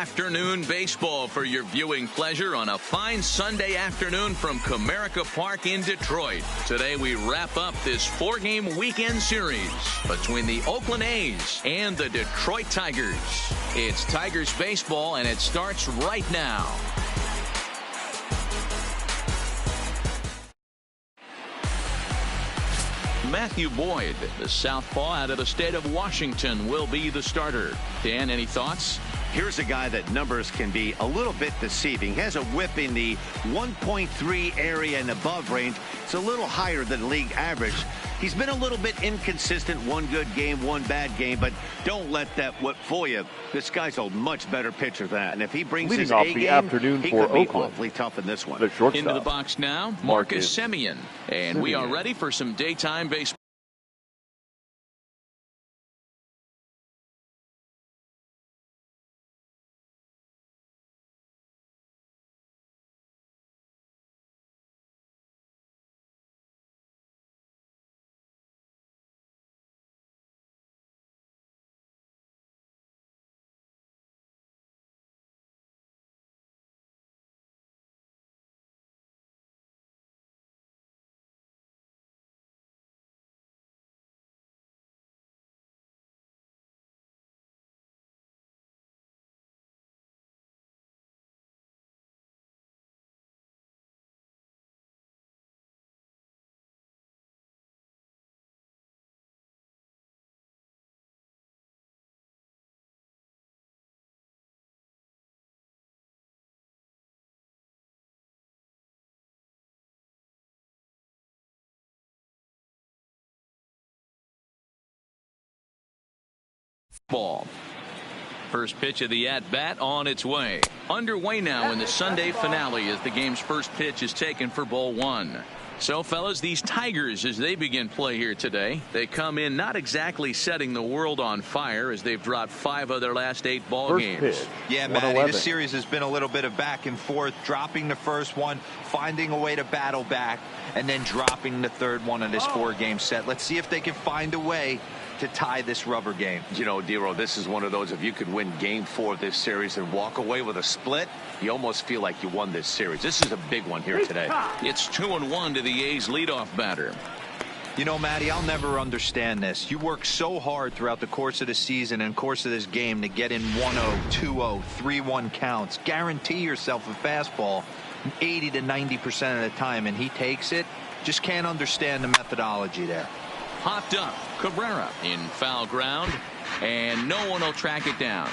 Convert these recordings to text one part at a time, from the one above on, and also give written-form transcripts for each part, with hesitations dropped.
afternoon baseball for your viewing pleasure on a fine Sunday afternoon from Comerica Park in Detroit. Today we wrap up this 4-game weekend series between the Oakland A's and the Detroit Tigers. It's Tigers baseball, and it starts right now. Matthew Boyd, the southpaw out of the state of Washington, will be the starter. Dan, any thoughts? Here's a guy that numbers can be a little bit deceiving. He has a whip in the 1.3 area and above range. It's a little higher than league average. He's been a little bit inconsistent. One good game, one bad game, but don't let that whip fool you. This guy's a much better pitcher than that. And if he brings his A game, he could be awfully tough in this one. Into the box now, Marcus Semien. And we are ready for some daytime baseball. Ball. First pitch of the at-bat on its way. Underway now in the Sunday finale as the game's first pitch is taken for ball one. So, fellas, these Tigers, as they begin play here today, they come in not exactly setting the world on fire as they've dropped 5 of their last 8 ball games. Yeah, Matty, this series has been a little bit of back and forth, dropping the first one, finding a way to battle back, and then dropping the third one of this 4-game set. Let's see if they can find a way to tie this rubber game. You know, Dero, this is one of those, if you could win game 4 of this series and walk away with a split, you almost feel like you won this series. This is a big one here today. It's 2-1 to the A's leadoff batter. You know, Matty, I'll never understand this. You work so hard throughout the course of the season and course of this game to get in 1-0, 2-0, 3-1 counts. Guarantee yourself a fastball 80 to 90% of the time, and he takes it. Just can't understand the methodology there. Hopped up. Cabrera in foul ground, and no one will track it down.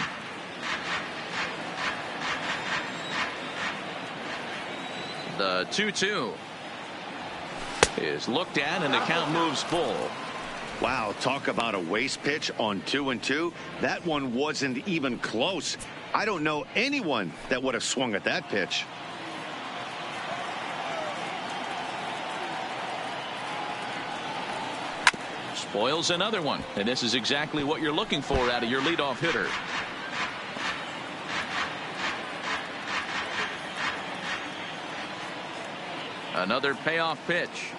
The 2-2 is looked at, and the count moves full. Wow, talk about a waste pitch on 2-2. That one wasn't even close. I don't know anyone that would have swung at that pitch. Spoils another one, and this is exactly what you're looking for out of your leadoff hitter. Another payoff pitch.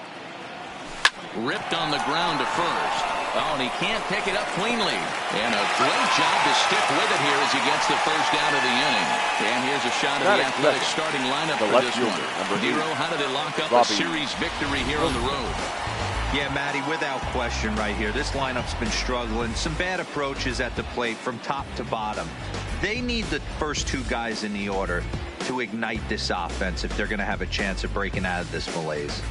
Ripped on the ground to first. Oh, and he can't pick it up cleanly. And a great job to stick with it here as he gets the first out of the inning. And here's a shot of the Athletics starting lineup for this one. Dero, how do they lock up a series victory here on the road? Yeah, Matty, without question right here. This lineup's been struggling. Some bad approaches at the plate from top to bottom. They need the first 2 guys in the order to ignite this offense if they're going to have a chance of breaking out of this malaise.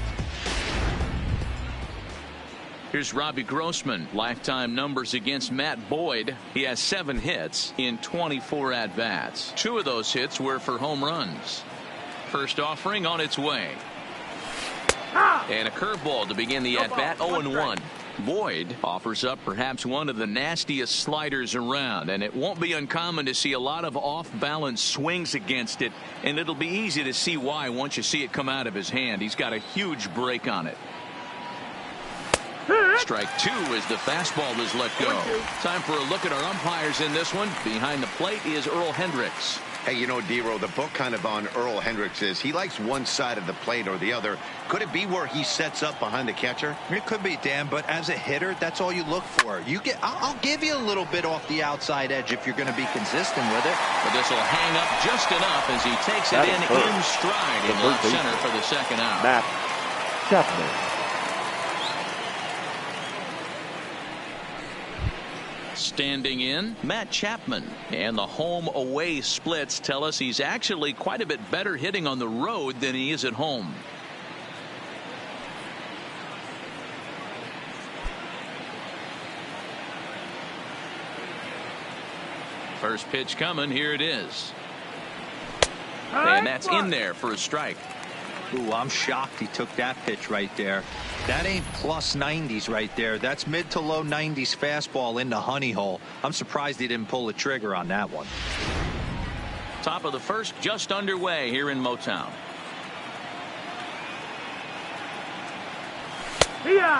Here's Robbie Grossman. Lifetime numbers against Matt Boyd. He has 7 hits in 24 at-bats. 2 of those hits were for home runs. First offering on its way. And a curveball to begin the at-bat. 0-1. Boyd offers up perhaps one of the nastiest sliders around, and it won't be uncommon to see a lot of off-balance swings against it, and it'll be easy to see why once you see it come out of his hand. He's got a huge break on it. Strike 2 as the fastball is let go. Time for a look at our umpires in this one. Behind the plate is Earl Hendricks. Hey, you know, D-Row, the book kind of on Earl Hendricks is he likes one side of the plate or the other. Could it be where he sets up behind the catcher? It could be, Dan, but as a hitter, that's all you look for. I'll give you a little bit off the outside edge if you're going to be consistent with it. But this will hang up just enough as he takes it in stride in left center for the second out. Matt Chapman. Standing in, Matt Chapman. And the home-away splits tell us he's actually quite a bit better hitting on the road than he is at home. First pitch coming. Here it is. And that's in there for a strike. Ooh, I'm shocked he took that pitch right there. That ain't plus 90s right there. That's mid to low 90s fastball in the honey hole. I'm surprised he didn't pull the trigger on that one. Top of the first just underway here in Motown.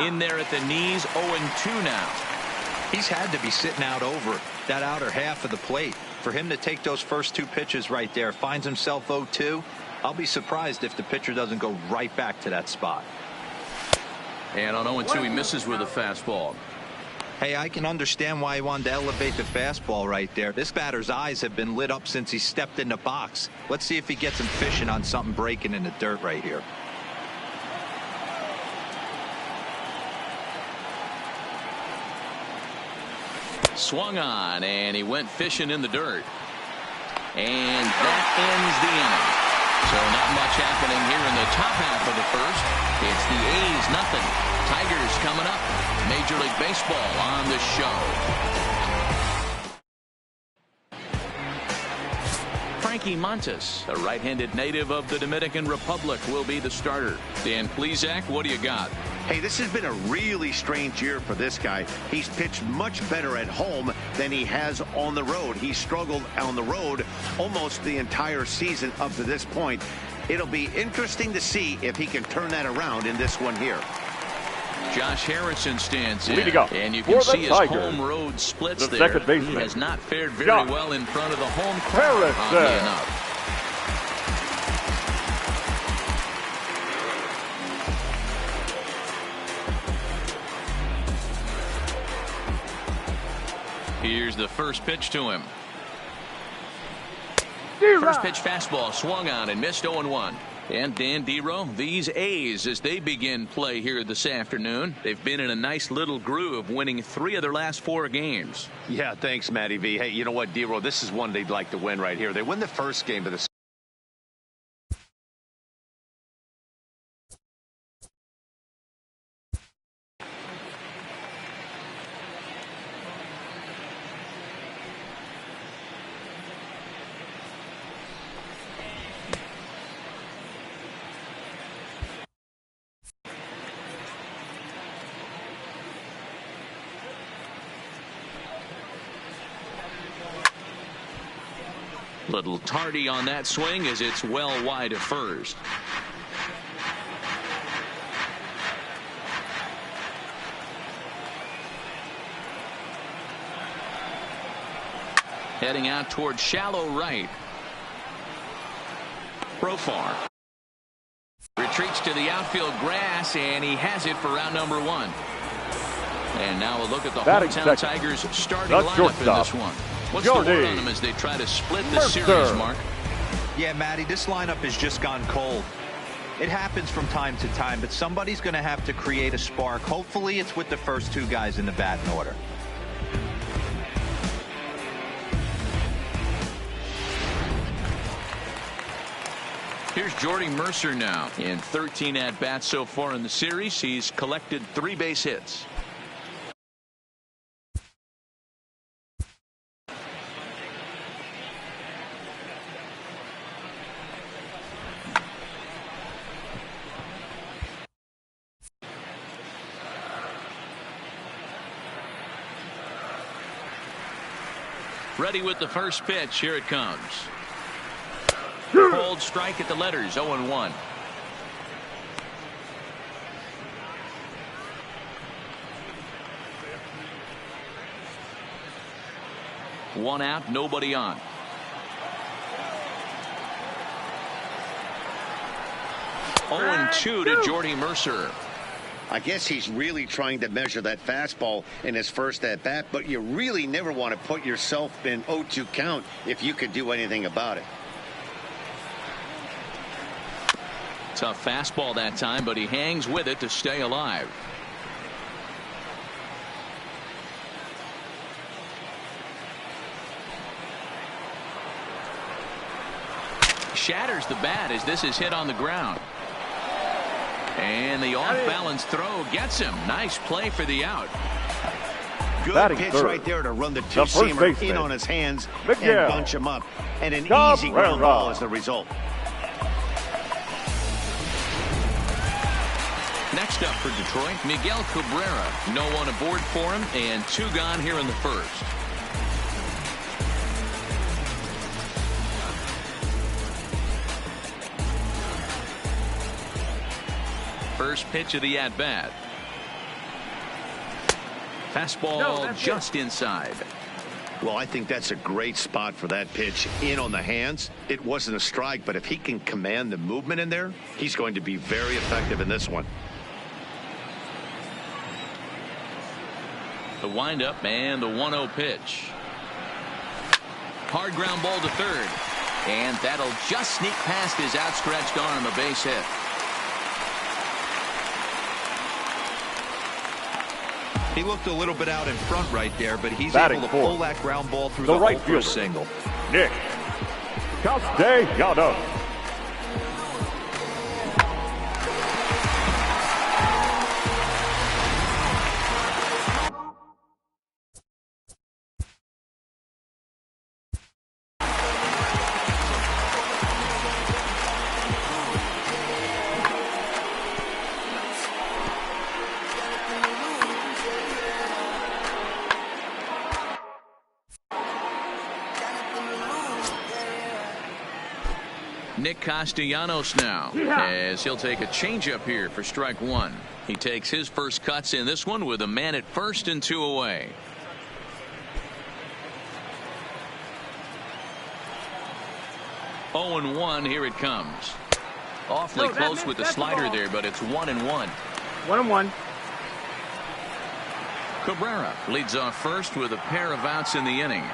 In there at the knees, 0-2 now. He's had to be sitting out over that outer half of the plate. For him to take those first two pitches right there, finds himself 0-2. I'll be surprised if the pitcher doesn't go right back to that spot. And on 0-2, he misses with a fastball. Hey, I can understand why he wanted to elevate the fastball right there. This batter's eyes have been lit up since he stepped in the box. Let's see if he gets him fishing on something breaking in the dirt right here. Swung on, and he went fishing in the dirt. And that ends the inning. So not much happening here in the top half of the first. It's the A's nothing. Tigers coming up. Major League Baseball on the show. Frankie Montes, a right-handed native of the Dominican Republic, will be the starter. Dan Plesac, what do you got? Hey, this has been a really strange year for this guy. He's pitched much better at home than he has on the road. He struggled on the road almost the entire season up to this point. It'll be interesting to see if he can turn that around in this one here. Josh Harrison stands in, Leading up and you can see his Tigers, home road splits the there. second baseman, He has not fared very Josh well in front of the home crowd, oddly enough. Here's the first pitch to him. First pitch fastball swung on and missed 0-1. And Dan D-Row, these A's, as they begin play here this afternoon, they've been in a nice little groove, winning 3 of their last 4 games. Yeah, thanks, Matty V. Hey, you know what, D-Row, this is one they'd like to win right here. They win the first game of the Little tardy on that swing as it's well wide of first. Heading out towards shallow right. Profar retreats to the outfield grass, and he has it for round number 1. And now a look at the hometown Tigers starting lineup in this one. What's the word on them as they try to split the series, Mark? Yeah, Matty, this lineup has just gone cold. It happens from time to time, but somebody's going to have to create a spark. Hopefully it's with the first 2 guys in the batting order. Here's Jordy Mercer now. In 13 at-bats so far in the series, he's collected 3 base hits. Ready with the first pitch. Here it comes. Cold strike at the letters. 0-1. One out, nobody on. 0-2 to Jordy Mercer. I guess he's really trying to measure that fastball in his first at-bat, but you really never want to put yourself in 0-2 count if you could do anything about it. Tough fastball that time, but he hangs with it to stay alive. Shatters the bat as this is hit on the ground. And the off-balance throw gets him. Nice play for the out. Good pitch right there to run the two-seamer in on his hands and bunch him up. And an easy ground ball as the result. Next up for Detroit, Miguel Cabrera. No one aboard for him, and 2 gone here in the first. First pitch of the at-bat. Fastball just inside. Well, I think that's a great spot for that pitch. In on the hands. It wasn't a strike, but if he can command the movement in there, he's going to be very effective in this one. The windup and the 1-0 pitch. Hard ground ball to third. And that'll just sneak past his outstretched arm, a base hit. He looked a little bit out in front right there, but he's able to pull that ground ball through the right field single. Nick Castellanos. Nick Castellanos now, as he'll take a changeup here for strike 1. He takes his first cuts in this one with a man at first and 2 away. Oh, 0-1, here it comes. Awfully close with the slider there, but it's 1-1. 1-1. Cabrera leads off first with a pair of outs in the inning.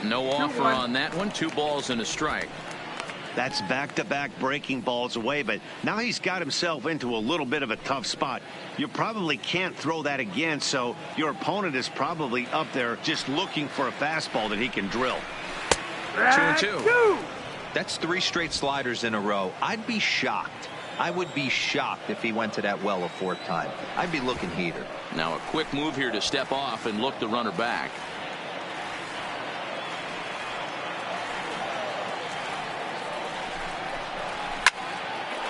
No offer on that one. 2 balls and a strike. That's back-to-back breaking balls away, but now he's got himself into a little bit of a tough spot. You probably can't throw that again, so your opponent is probably up there just looking for a fastball that he can drill. 2-2. That's 3 straight sliders in a row. I'd be shocked. I would be shocked if he went to that well a 4th time. I'd be looking heater. Now a quick move here to step off and look the runner back.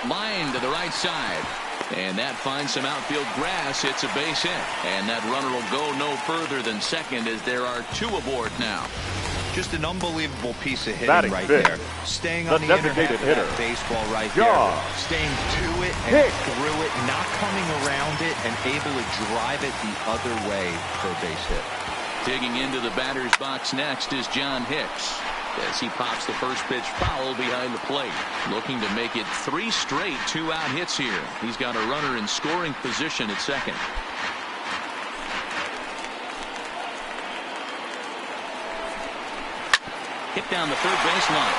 Line to the right side, and that finds some outfield grass. It's a base hit, and that runner will go no further than second as there are 2 aboard now. Just an unbelievable piece of hitting right there. Staying on the inner half of that baseball right there. Staying to it and through it, not coming around it, and able to drive it the other way for a base hit. Digging into the batter's box next is John Hicks, as he pops the first pitch foul behind the plate. Looking to make it 3 straight 2-out hits here. He's got a runner in scoring position at second. Hit down the third baseline.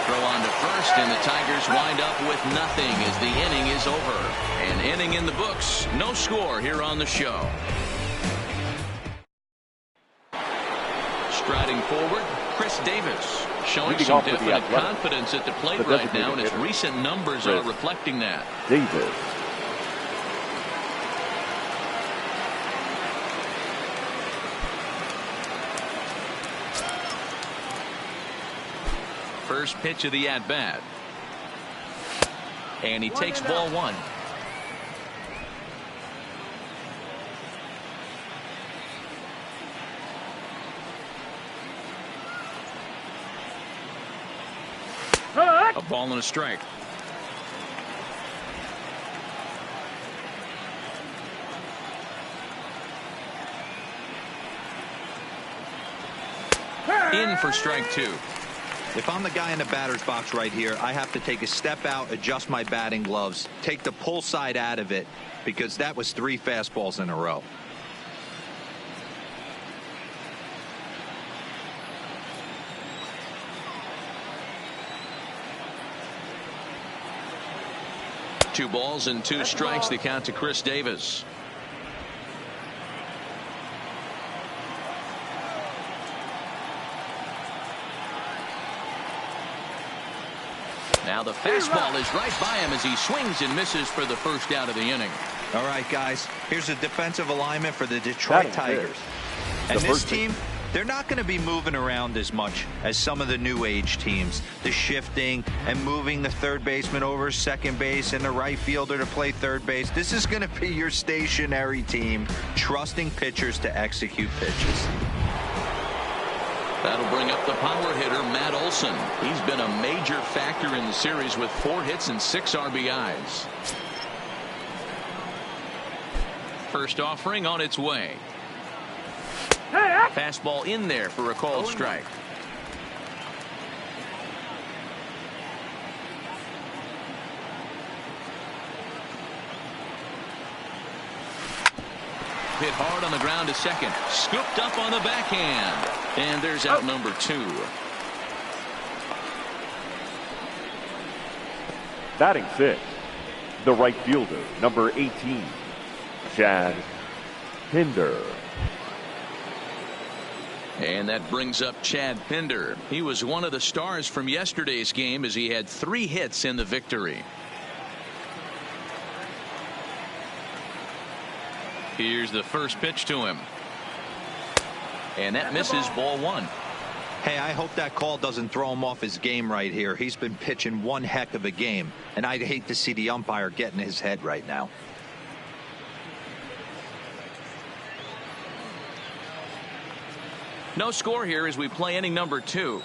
Throw on to first, and the Tigers wind up with nothing as the inning is over. An inning in the books. No score here on the show. Striding forward, Chris Davis, showing some definite confidence at the plate right now, and his recent numbers are reflecting that. Davis. First pitch of the at-bat. And he takes ball 1. A ball and a strike. In for strike 2. If I'm the guy in the batter's box right here, I have to take a step out, adjust my batting gloves, take the pull side out of it, because that was 3 fastballs in a row. Two balls and 2 strikes, the count to Chris Davis. Now the fastball is right by him as he swings and misses for the first out of the inning. All right, guys, here's a defensive alignment for the Detroit Tigers. And this team, they're not going to be moving around as much as some of the new age teams. The shifting and moving the third baseman over second base and the right fielder to play third base. This is going to be your stationary team, trusting pitchers to execute pitches. That'll bring up the power hitter, Matt Olson. He's been a major factor in the series with 4 hits and 6 RBIs. First offering on its way. Fastball in there for a called strike. Hit hard on the ground to second. Scooped up on the backhand. And there's out number 2. Batting 6, the right fielder, number 18, Chad Pinder. And that brings up Chad Pinder. He was one of the stars from yesterday's game as he had 3 hits in the victory. Here's the first pitch to him. And that misses, ball 1. Hey, I hope that call doesn't throw him off his game right here. He's been pitching one heck of a game, and I'd hate to see the umpire get in his head right now. No score here as we play inning number 2.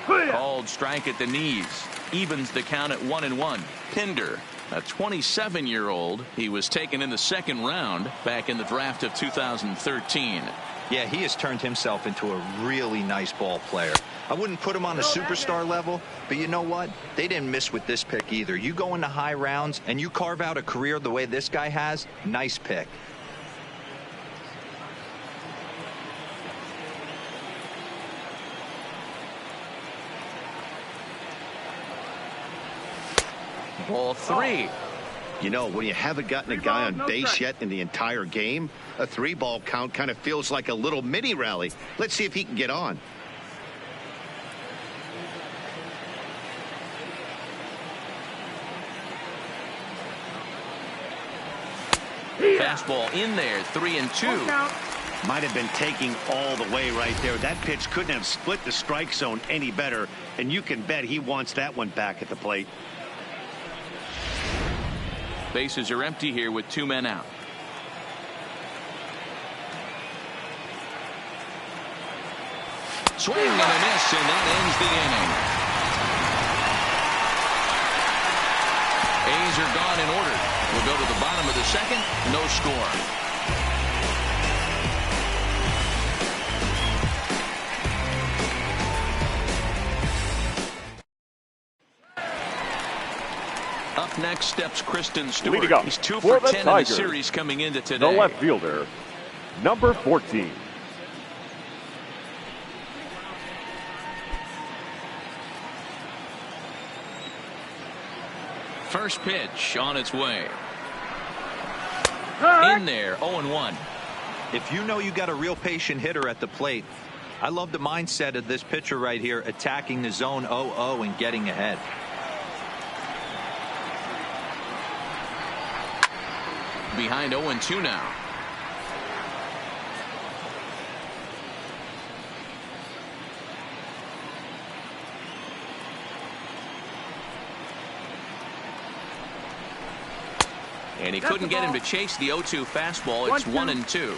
Called strike at the knees. Evens the count at 1-1. Pinder, a 27-year-old. He was taken in the 2nd round back in the draft of 2013. Yeah, he has turned himself into a really nice ball player. I wouldn't put him on a superstar level, but you know what? They didn't miss with this pick either. You go into high rounds and you carve out a career the way this guy has, nice pick. Ball 3. You know, when you haven't gotten a guy on base yet in the entire game, a 3-ball count kind of feels like a little mini rally. Let's see if he can get on. Fastball in there, 3-2. Might have been taking all the way right there. That pitch couldn't have split the strike zone any better, and you can bet he wants that one back at the plate. Bases are empty here with 2 men out. Swing and a miss, and that ends the inning. A's are gone in order. We'll go to the bottom of the 2nd. No score. Up next steps Kristen Stewart. He's 2 for 10 in the series coming into today. The left fielder, number 14. First pitch on its way. In there, 0-1. If you know you got a real patient hitter at the plate, I love the mindset of this pitcher right here, attacking the zone 0-0 and getting ahead. Behind 0-2 now. And he couldn't get him to chase the 0-2 fastball. It's 1-2.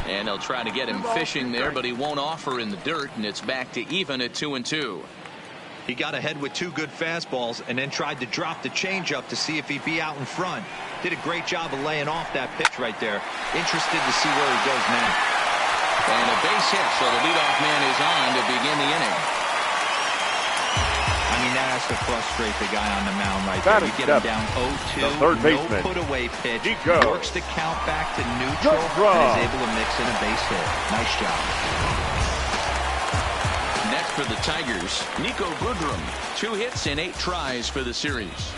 And they'll try to get him fishing there, but he won't offer in the dirt, and it's back to even at 2-2. He got ahead with 2 good fastballs and then tried to drop the changeup to see if he'd be out in front. Did a great job of laying off that pitch right there. Interested to see where he goes now. And a base hit, so the leadoff man is on to begin the inning. I mean, that has to frustrate the guy on the mound right there. You get him down 0-2, no put-away pitch, works the count back to neutral, and is able to mix in a base hit. Nice job. Next for the Tigers, Nico Goodrum. 2 hits and 8 tries for the series.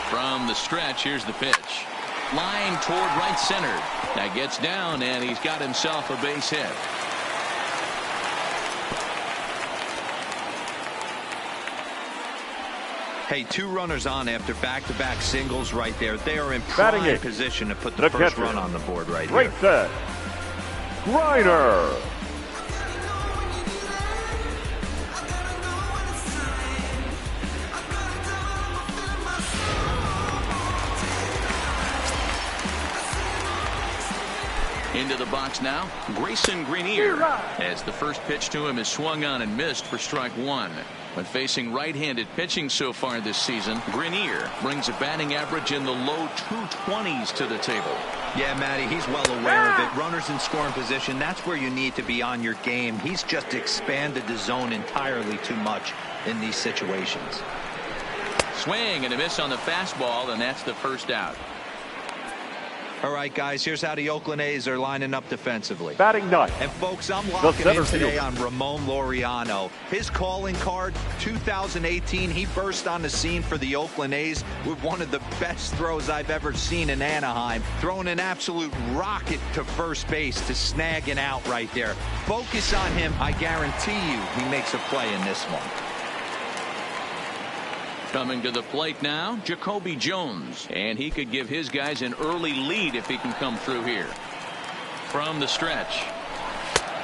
From the stretch, here's the pitch. Line toward right center. That gets down, and he's got himself a base hit. Hey, 2 runners on after back-to-back singles right there. They are in prime position to put the first run on the board right here. Right set. Griner. Into the box now, Grayson Greenier, as the first pitch to him is swung on and missed for strike 1. When facing right-handed pitching so far this season, Greenier brings a batting average in the low 220s to the table. Yeah, Matty, he's well aware of it. Runners in scoring position, that's where you need to be on your game. He's just expanded the zone entirely too much in these situations. Swing and a miss on the fastball, and that's the first out. All right, guys, here's how the Oakland A's are lining up defensively. Batting ninth. And, folks, I'm locking in today on Ramon Laureano. His calling card, 2018, he burst on the scene for the Oakland A's with one of the best throws I've ever seen in Anaheim, throwing an absolute rocket to first base to snag an out right there. Focus on him. I guarantee you he makes a play in this one. Coming to the plate now, Jacoby Jones, and he could give his guys an early lead if he can come through here. From the stretch,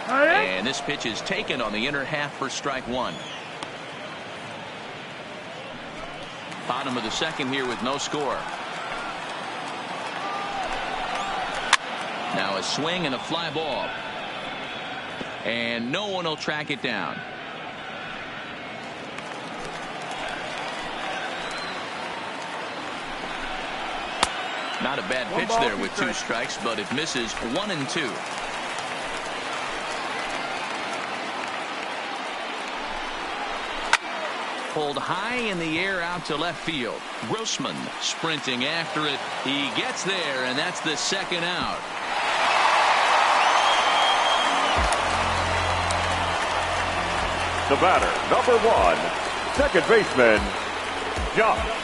and this pitch is taken on the inner half for strike 1. Bottom of the second here with no score. Now a swing and a fly ball, and no one will track it down. Not a bad pitch there with 2 strikes, but it misses 1 and 2. Pulled high in the air out to left field. Grossman sprinting after it. He gets there, and that's the second out. The batter, number 1, second baseman, Josh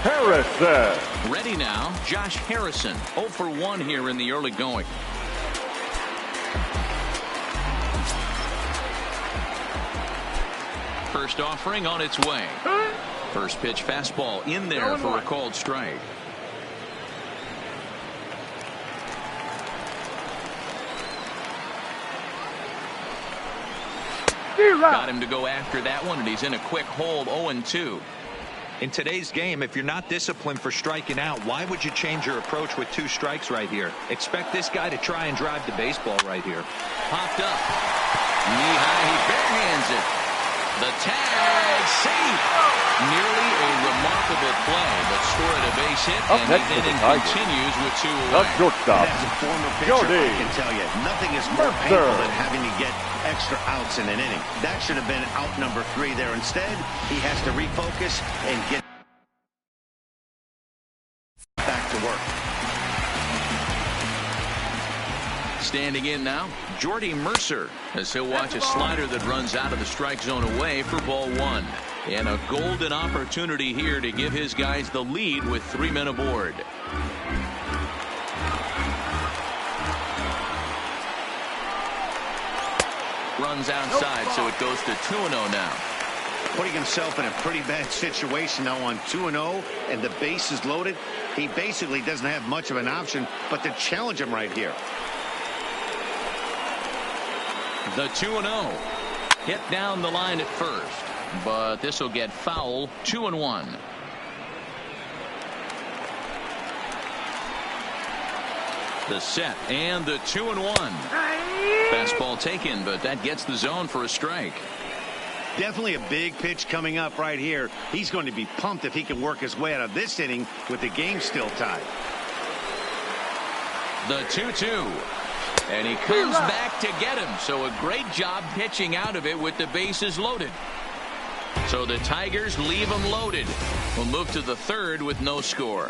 Harrison. Ready now, Josh Harrison, 0 for 1 here in the early going. First offering on its way. First pitch fastball in there for a called strike. Got him to go after that one, and he's in a quick hold, 0-2. In today's game, if you're not disciplined for striking out, why would you change your approach with 2 strikes right here? Expect this guy to try and drive the baseball right here. Popped up. Knee high, he barehands it. The tag, safe. Nearly a remarkable play, but scored a base hit, and the inning continues with 2 away. Shortstop. As a former pitcher, I can tell you, nothing is more painful than having to get extra outs in an inning. That should have been out number 3 there. Instead, he has to refocus and get back to work. Standing in now, Jordy Mercer, as he'll watch a slider that runs out of the strike zone away for ball 1. And a golden opportunity here to give his guys the lead with 3 men aboard. Runs outside, so it goes to 2-0 now. Putting himself in a pretty bad situation now on 2-0, and the base is loaded. He basically doesn't have much of an option but to challenge him right here. The 2-0. Hit down the line at first. but this will get foul. 2-1. The set and the 2-1. Fastball taken, but that gets the zone for a strike. Definitely a big pitch coming up right here. He's going to be pumped if he can work his way out of this inning with the game still tied. The 2-2. And he comes back to get him. So a great job pitching out of it with the bases loaded. So the Tigers leave him loaded. We'll move to the third with no score.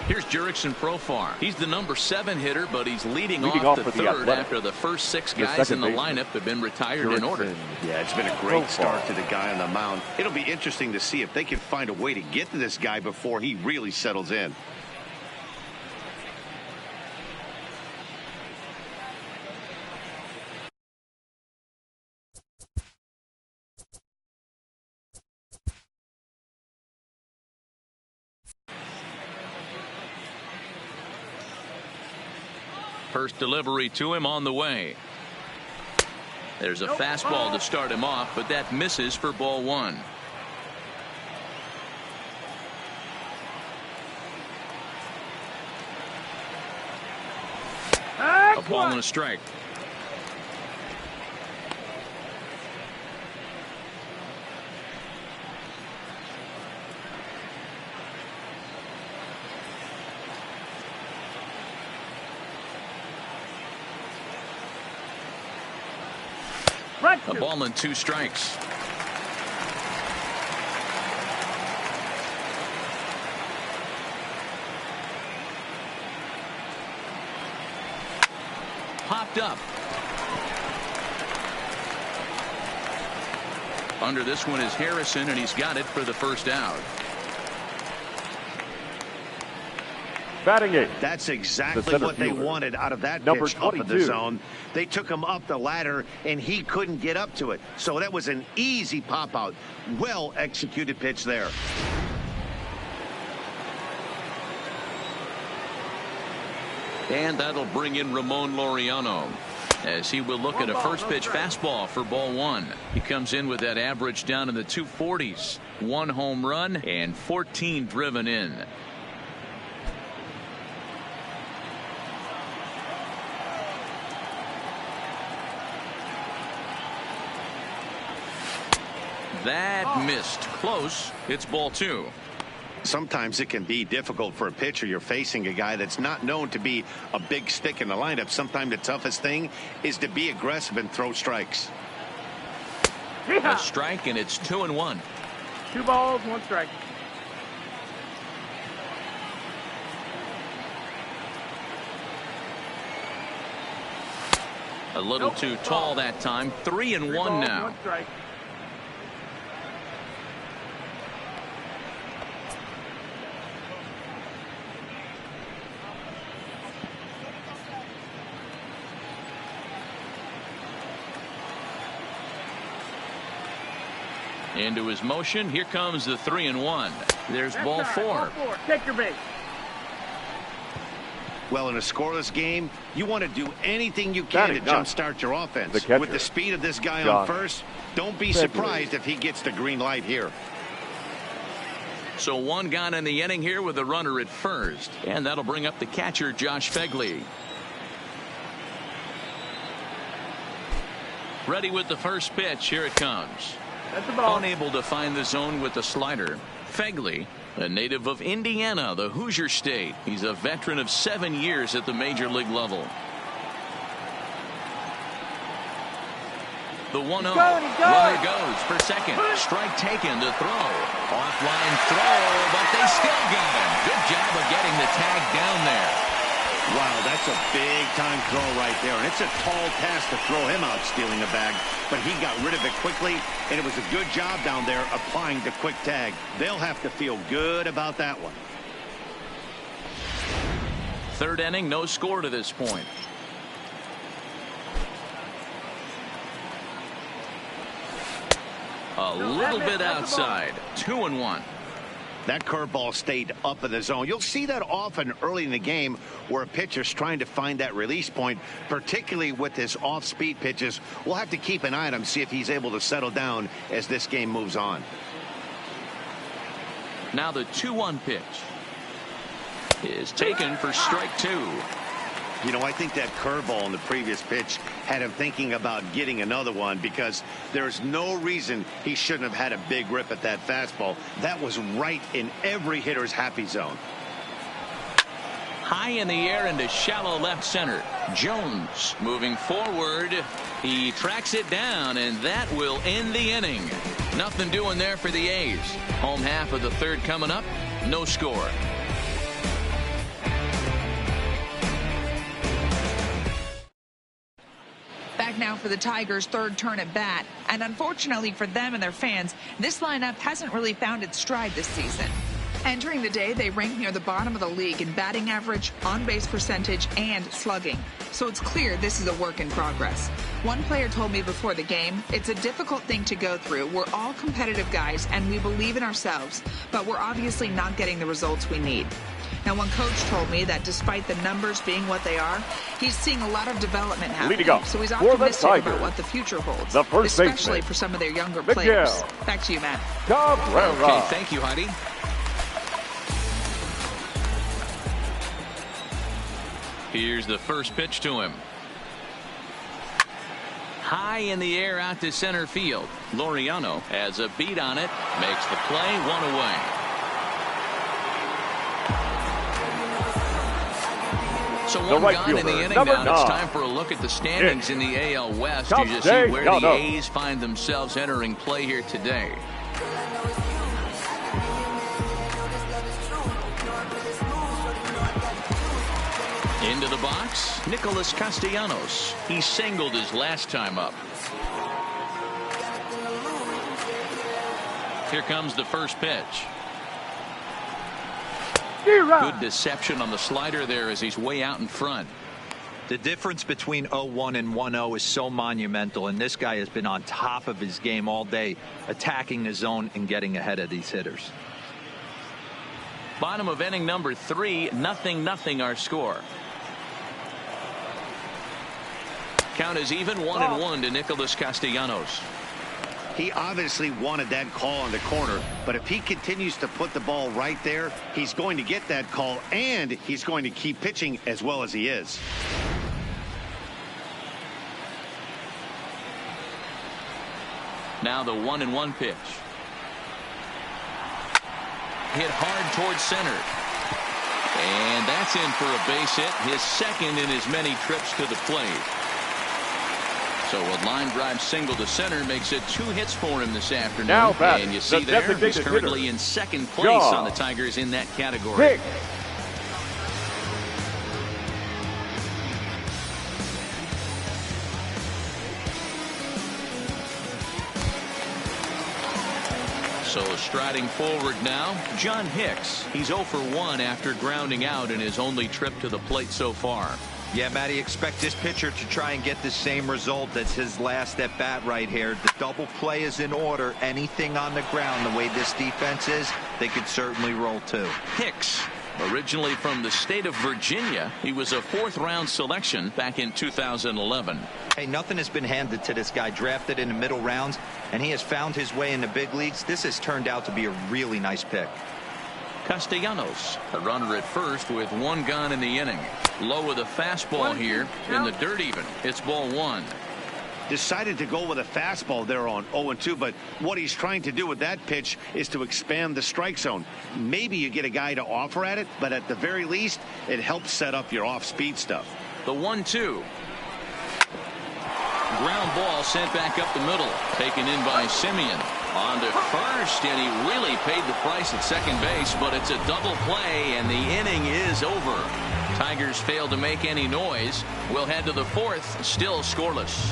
Here's Jurickson Profar. He's the number 7 hitter, but he's leading off the third after the first 6 guys in the lineup have been retired in order. Yeah, it's been a great start to the guy on the mound. It'll be interesting to see if they can find a way to get to this guy before he really settles in. First delivery to him on the way. There's a fastball to start him off, but that misses for ball 1. A ball and a strike. A ball and 2 strikes. Popped up. Under this one is Harrison, and he's got it for the first out. Batting 8. That's exactly what they wanted out of that pitch up in the zone. They took him up the ladder, and he couldn't get up to it. So that was an easy pop-out. Well-executed pitch there. And that'll bring in Ramon Laureano, as he will look at a first-pitch fastball for ball 1. He comes in with that average down in the 240s. 1 home run and 14 driven in. That missed. Close. It's ball 2. Sometimes it can be difficult for a pitcher. You're facing a guy that's not known to be a big stick in the lineup. Sometimes the toughest thing is to be aggressive and throw strikes. A strike, and it's 2-1. 2 balls, 1 strike. A little too tall that time. 3-1 now. 1 strike. Into his motion. Here comes the 3-1. There's ball 4. Take your base. Well, in a scoreless game, you want to do anything you can to jumpstart your offense. With the speed of this guy on first, don't be surprised if he gets the green light here. So 1 gone in the inning here with a runner at first. And that'll bring up the catcher, Josh Phegley. Ready with the first pitch. Here it comes. That's the ball. Unable to find the zone with the slider. Phegley, a native of Indiana, the Hoosier State. He's a veteran of 7 years at the major league level. The 1-0. Runner goes for second. Strike taken to throw. Offline throw, but they still got him. Good job of getting the tag down there. Wow, that's a big-time throw right there, and it's a tall task to throw him out stealing the bag, but he got rid of it quickly, and it was a good job down there applying the quick tag. They'll have to feel good about that one. Third inning, no score to this point. A little bit outside. 2-1. That curveball stayed up in the zone. You'll see that often early in the game where a pitcher's trying to find that release point, particularly with his off-speed pitches. We'll have to keep an eye on him, see if he's able to settle down as this game moves on. Now the 2-1 pitch is taken for strike 2. You know, I think that curveball in the previous pitch had him thinking about getting another one, because there's no reason he shouldn't have had a big rip at that fastball. That was right in every hitter's happy zone. High in the air into shallow left center. Jones moving forward. He tracks it down, and that will end the inning. Nothing doing there for the A's. Home half of the third coming up. No score. Back now for the Tigers' third turn at bat, and unfortunately for them and their fans, this lineup hasn't really found its stride this season. Entering the day, they rank near the bottom of the league in batting average, on-base percentage, and slugging. So it's clear this is a work in progress. One player told me before the game, it's a difficult thing to go through. We're all competitive guys, and we believe in ourselves, but we're obviously not getting the results we need. Now, one coach told me that despite the numbers being what they are, he's seeing a lot of development happening. So he's optimistic about what the future holds, especially for some of their younger players. Back to you, Matt. Okay, thank you, Heidi. Here's the first pitch to him. High in the air out to center field. Laureano has a beat on it, makes the play, one away. So one gone in the inning now. It's time for a look at the standings in the AL West. You just see where the A's find themselves entering play here today. Into the box, Nicholas Castellanos. He singled his last time up. Here comes the first pitch. Good deception on the slider there as he's way out in front. The difference between 0-1 and 1-0 is so monumental, and this guy has been on top of his game all day, attacking the zone and getting ahead of these hitters. Bottom of inning number 3, 0-0 our score. Count is even 1-1 to Nicholas Castellanos. He obviously wanted that call in the corner, but if he continues to put the ball right there, he's going to get that call, and he's going to keep pitching as well as he is. Now the 1-1 pitch. Hit hard towards center. And that's in for a base hit, his second in as many trips to the plate. So a line drive single to center makes it 2 hits for him this afternoon. Now and you see there, he's currently in second place on the Tigers in that category. So striding forward now, John Hicks. He's 0 for 1 after grounding out in his only trip to the plate so far. Yeah, Matty, expect this pitcher to try and get the same result as his last at bat right here. The double play is in order. Anything on the ground, the way this defense is, they could certainly roll too. Hicks, originally from the state of Virginia, he was a 4th-round selection back in 2011. Hey, nothing has been handed to this guy. Drafted in the middle rounds, and he has found his way in the big leagues. This has turned out to be a really nice pick. Castellanos, a runner at first with 1 gone in the inning. Low with a fastball here in the dirt even. It's ball 1. Decided to go with a fastball there on 0-2, but what he's trying to do with that pitch is to expand the strike zone. Maybe you get a guy to offer at it, but at the very least, it helps set up your off-speed stuff. The 1-2. Ground ball sent back up the middle. Taken in by Simeon. On to first, and he really paid the price at second base, but it's a double play, and the inning is over. Tigers failed to make any noise. We'll head to the 4th, still scoreless.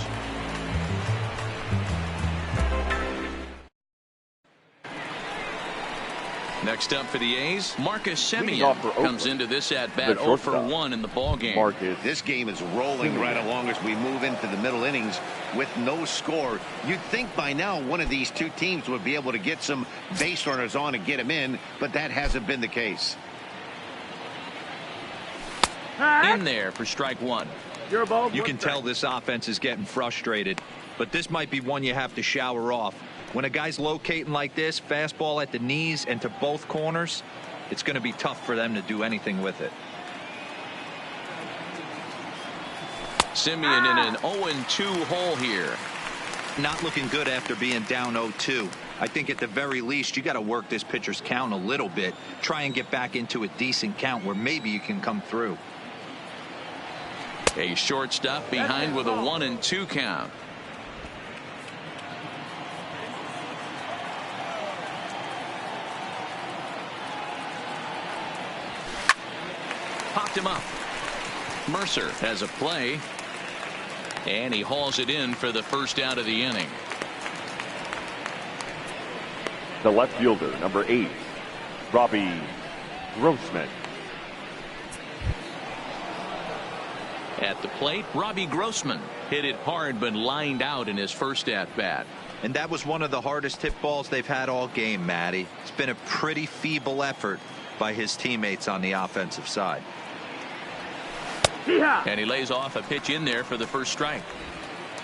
Next up for the A's, Marcus Leading off for Semien comes Oakland, into this at-bat the 0 for shortstop, 1 in the ball game. Marcus. This game is rolling right along as we move into the middle innings with no score. You'd think by now one of these two teams would be able to get some base runners on and get them in, but that hasn't been the case. In there for strike 1. Your ball. You can tell this offense is getting frustrated, but this might be one you have to shower off. When a guy's locating like this, fastball at the knees and to both corners, it's going to be tough for them to do anything with it. Semien in an 0-2 hole here. Not looking good after being down 0-2. I think at the very least you got to work this pitcher's count a little bit. Try and get back into a decent count where maybe you can come through. A shortstop behind with a 1-2 count. Popped him up. Mercer has a play. And he hauls it in for the first out of the inning. The left fielder, number 8, Robbie Grossman. At the plate, Robbie Grossman hit it hard but lined out in his first at-bat. And that was one of the hardest hit balls they've had all game, Matty. It's been a pretty feeble effort by his teammates on the offensive side. And he lays off a pitch in there for the first strike.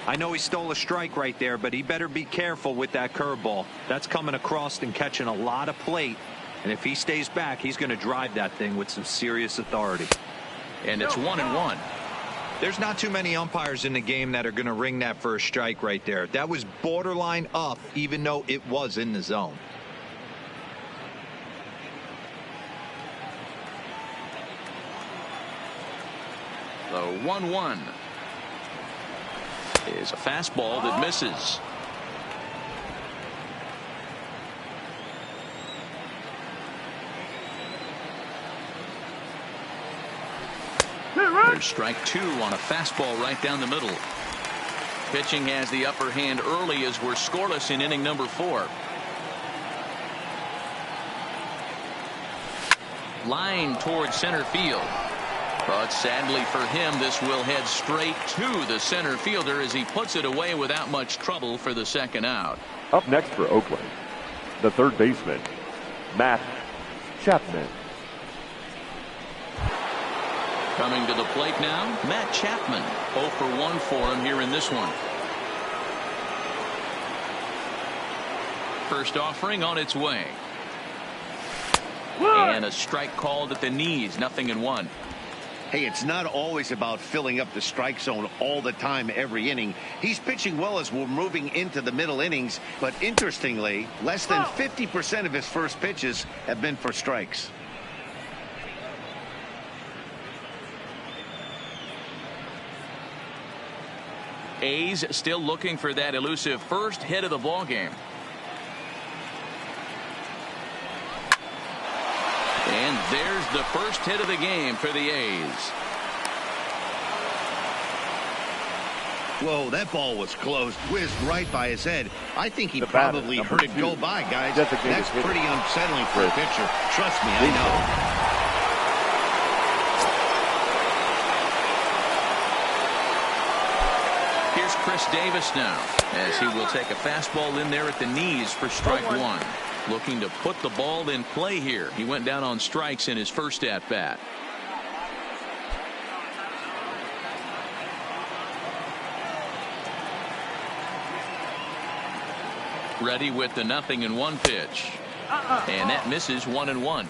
I know he stole a strike right there, but he better be careful with that curveball. That's coming across and catching a lot of plate. And if he stays back, he's going to drive that thing with some serious authority. And it's 1-1. There's not too many umpires in the game that are going to ring that for a strike right there. That was borderline up, even though it was in the zone. The 1-1 is a fastball that misses. There's strike 2 on a fastball right down the middle. Pitching has the upper hand early as we're scoreless in inning number 4. Line towards center field. But sadly for him, this will head straight to the center fielder as he puts it away without much trouble for the second out. Up next for Oakland, the third baseman, Matt Chapman. Coming to the plate now, Matt Chapman. 0 for 1 for him here in this one. First offering on its way. And a strike called at the knees, 0-1. Hey, it's not always about filling up the strike zone all the time every inning. He's pitching well as we're moving into the middle innings, but interestingly, less than 50% of his first pitches have been for strikes. A's still looking for that elusive first hit of the ball game. And there's the first hit of the game for the A's. Whoa, that ball was close, whizzed right by his head. I think he The batter, probably number heard it 2, go by, guys. designated That's hitter, pretty unsettling for a Chris pitcher. Trust me, I know. Here's Chris Davis now as he will take a fastball in there at the knees for strike 1. Looking to put the ball in play here. He went down on strikes in his first at bat. Ready with the 0-1 pitch. And that misses 1-1.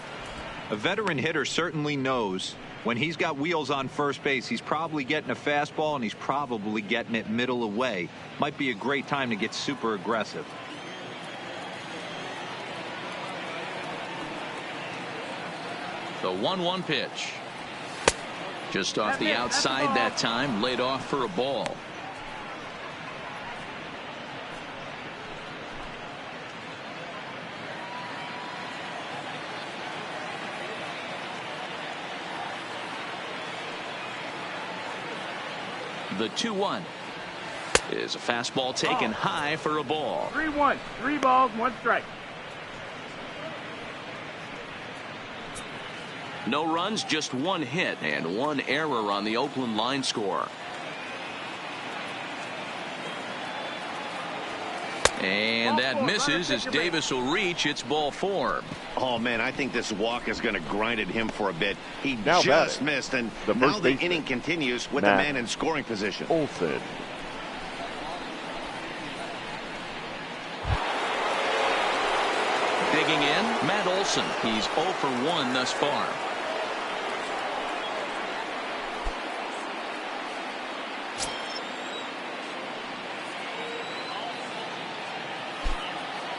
A veteran hitter certainly knows when he's got wheels on first base, he's probably getting a fastball and he's probably getting it middle away. Might be a great time to get super aggressive. The 1-1 pitch. Just off the outside that time, laid off for a ball. The 2-1 is a fastball taken high for a ball. 3-1. 3 balls, 1 strike. No runs, just one hit and one error on the Oakland line score. And that misses as Davis will reach. It's ball 4. Oh, man, I think this walk is going to grind at him for a bit. He Now just batting, missed, and the now first the baseman, inning continues with Matt the man in scoring position. Olson. Digging in, Matt Olson. He's 0 for 1 thus far.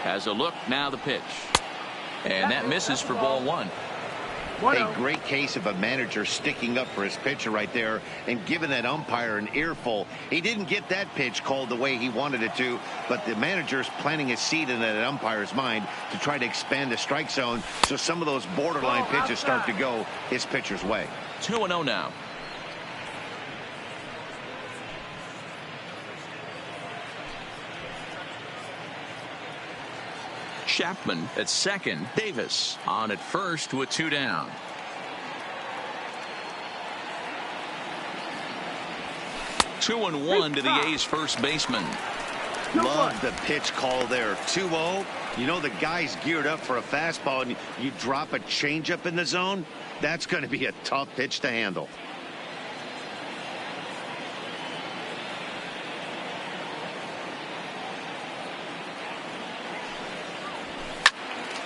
Has a look, now the pitch. And that misses for ball 1. A great case of a manager sticking up for his pitcher right there and giving that umpire an earful. He didn't get that pitch called the way he wanted it to, but the manager's planting a seed in that umpire's mind to try to expand the strike zone so some of those borderline pitches start to go his pitcher's way. 2-0 now. Chapman at second. Davis on at first with 2 down. Two and one to the A's first baseman. Love the pitch call there. 2-0. You know the guy's geared up for a fastball, and you drop a changeup in the zone. That's going to be a tough pitch to handle.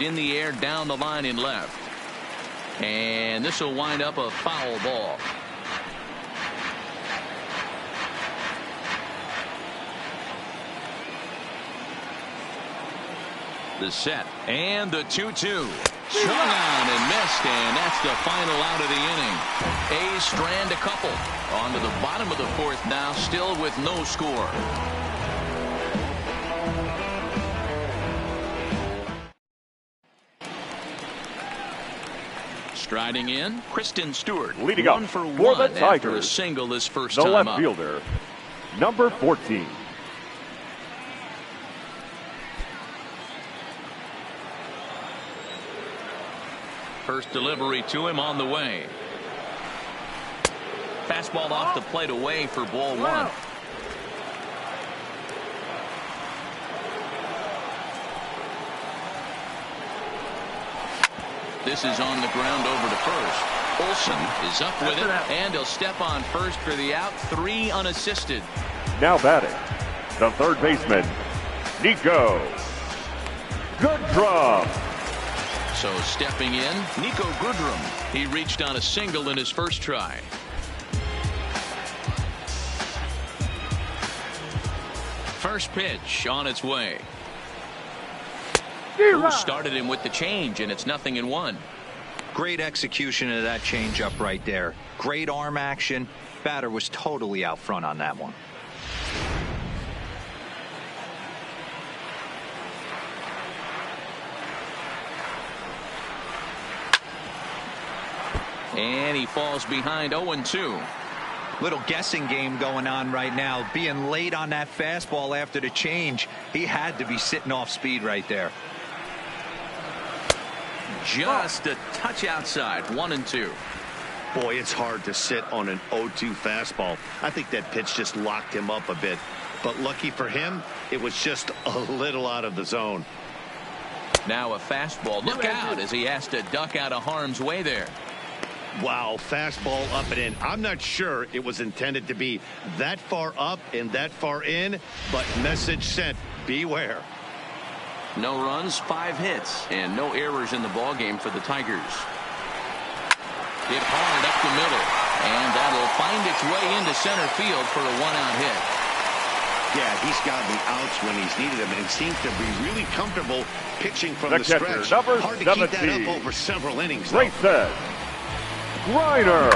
In the air, down the line in left. And this will wind up a foul ball. The set and the 2-2. Swung on and missed, and that's the final out of the inning. A's strand a couple. On to the bottom of the 4th now, still with no score. Striding in, Kristen Stewart. Leading up 1 for for the 1 after a Tigers, single this first the time left up. fielder, number 14. First delivery to him on the way. Fastball off the plate away for ball 1. This is on the ground over to first. Olson is up with it, and he'll step on first for the out. 3 unassisted. Now batting, the third baseman, Nico Goodrum. So stepping in, Nico Goodrum. He reached on a single in his first try. First pitch on its way. Who started him with the change, and it's 0-1. Great execution of that changeup right there. Great arm action. Batter was totally out front on that one. And he falls behind 0-2. Little guessing game going on right now. Being late on that fastball after the change. He had to be sitting off speed right there. Just a touch outside. 1-2. Boy, it's hard to sit on an 0-2 fastball. I think that pitch just locked him up a bit. But lucky for him, it was just a little out of the zone. Now a fastball. Look out as he has to duck out of harm's way there. Wow, fastball up and in. I'm not sure it was intended to be that far up and that far in, but message sent, beware. No runs, 5 hits, and no errors in the ballgame for the Tigers. Hit hard up the middle, and that'll find its way into center field for a 1-out hit. Yeah, he's gotten the outs when he's needed them and seems to be really comfortable pitching from the catcher, stretch. number Hard to keep that 17. up over several innings, though. Great set. Griner.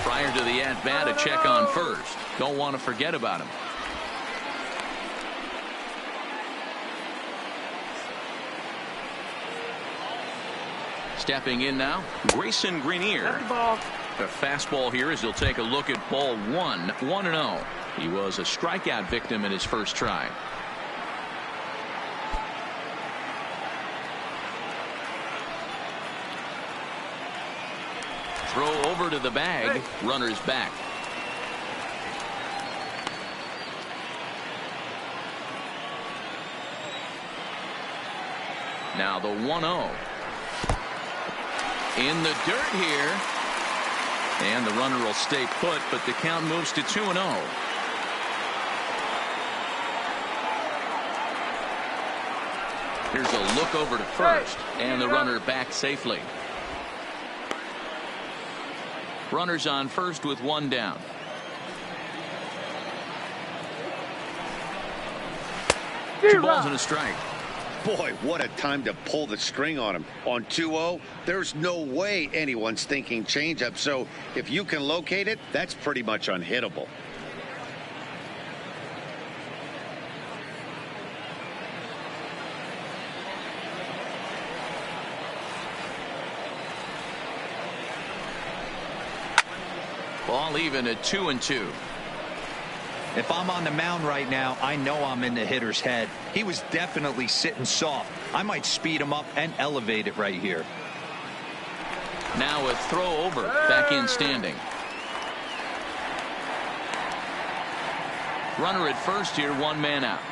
Prior to the at-bat, a check on first. Don't want to forget about him. Stepping in now, Grayson Greenier. The fastball here as he'll take a look at ball one. 1-0. He was a strikeout victim in his first try. Throw over to the bag. Runner's back. Now the 1-0. In the dirt here. And the runner will stay put, but the count moves to 2-0. Here's a look over to first, and the runner back safely. Runners on first with one down. Two balls and a strike. Boy, what a time to pull the string on him. On 2-0, there's no way anyone's thinking changeup. So if you can locate it, that's pretty much unhittable. Ball even at 2-2. If I'm on the mound right now, I know I'm in the hitter's head. He was definitely sitting soft. I might speed him up and elevate it right here. Now a throw over, back in standing. Runner at first here, one man out.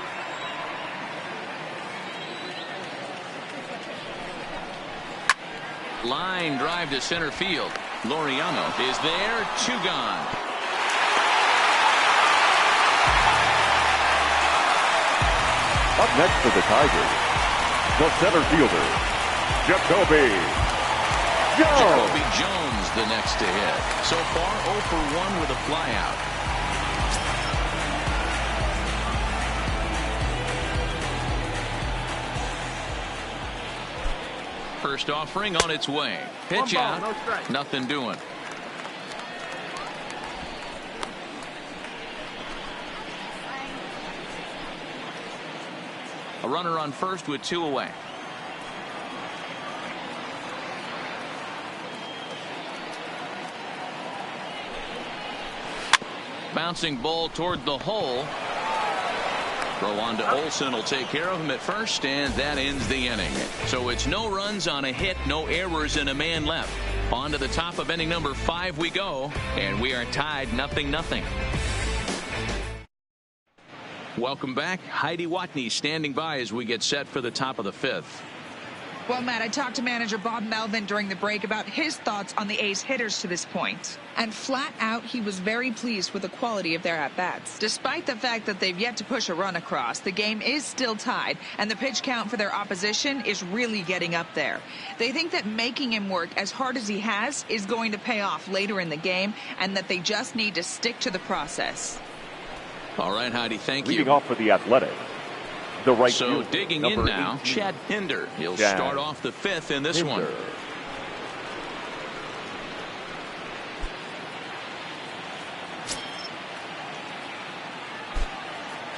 Line drive to center field. Laureano is there, two gone. Up next for the Tigers, the center fielder, Jacoby Jones, the next to hit. So far 0 for 1 with a flyout. First offering on its way. Pitch out. No strike. Nothing doing. A runner on first with two away. Bouncing ball toward the hole. Throw on to Olsen will take care of him at first, and that ends the inning. So it's no runs on a hit, no errors, and a man left. On to the top of inning number 5 we go, and we are tied 0-0. Welcome back. Heidi Watney standing by as we get set for the top of the 5th. Well, Matt, I talked to manager Bob Melvin during the break about his thoughts on the A's hitters to this point. And flat out, he was very pleased with the quality of their at-bats. Despite the fact that they've yet to push a run across, the game is still tied, and the pitch count for their opposition is really getting up there. They think that making him work as hard as he has is going to pay off later in the game, and that they just need to stick to the process. All right, Heidi, thank you. Leading off for the Athletics, the right So fielder, digging in now, 18, Chad Pinder. He'll Chad start off the 5th in this one. Pinder.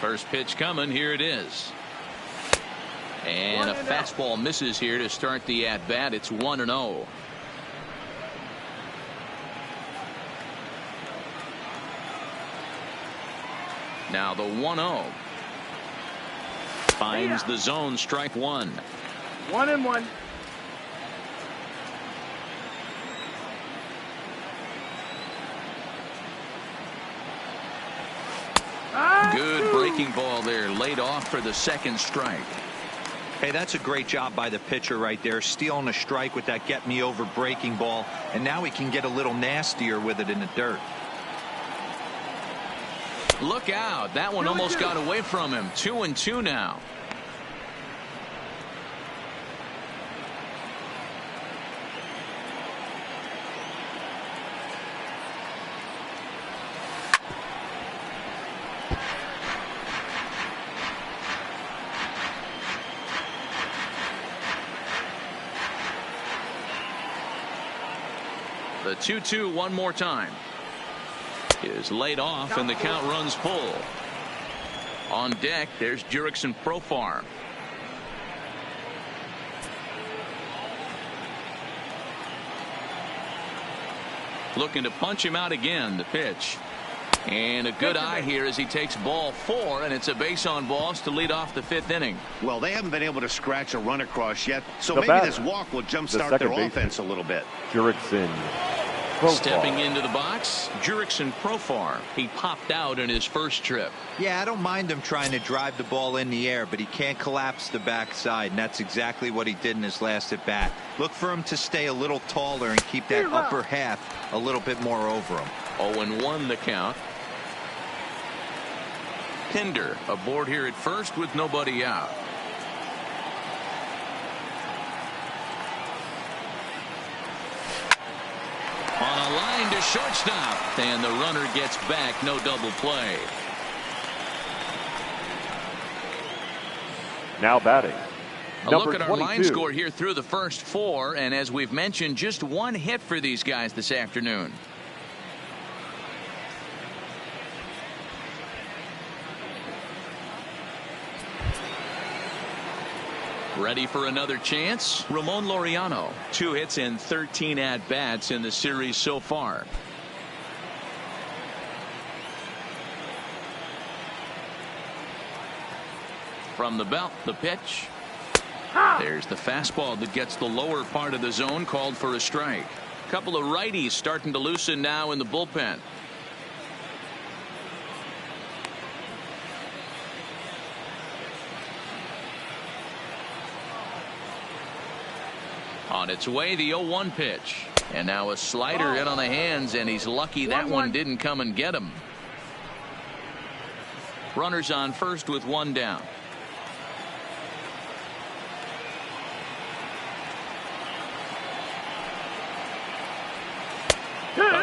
First pitch coming. Here it is. And a fastball misses here to start the at-bat. It's 1-0. Now the 1-0. Finds the zone, strike one. 1-1. Good breaking ball there, laid off for the second strike. Hey, that's a great job by the pitcher right there, stealing a strike with that get me over breaking ball, and now he can get a little nastier with it in the dirt. Look out, that one almost got away from him. 2-2 now. The 2-2 one more time. Is laid off and the count runs full. On deck, there's Jurickson Profar. Looking to punch him out again. The pitch. And a good eye here as he takes ball 4, and it's a base on balls to lead off the 5th inning. Well, they haven't been able to scratch a run across yet, so The maybe batter, this walk will the jumpstart their second offense a little bit. Jurickson. Stepping into the box, Jurickson Profar. He popped out in his first trip. Yeah, I don't mind him trying to drive the ball in the air, but he can't collapse the backside, and that's exactly what he did in his last at bat. Look for him to stay a little taller and keep that upper half a little bit more over him. 0-1 the count. Pinder aboard here at first with nobody out. On a line to shortstop, and the runner gets back. No double play. Now batting. A look at our line score here through the first 4, and as we've mentioned, just 1 hit for these guys this afternoon. Ready for another chance? Ramon Laureano. 2 hits and 13 at-bats in the series so far. From the belt, the pitch. There's the fastball that gets the lower part of the zone, called for a strike. Couple of righties starting to loosen now in the bullpen. On its way, the 0-1 pitch. And now a slider in on the hands, and he's lucky that one didn't come and get him. Runners on first with 1 down.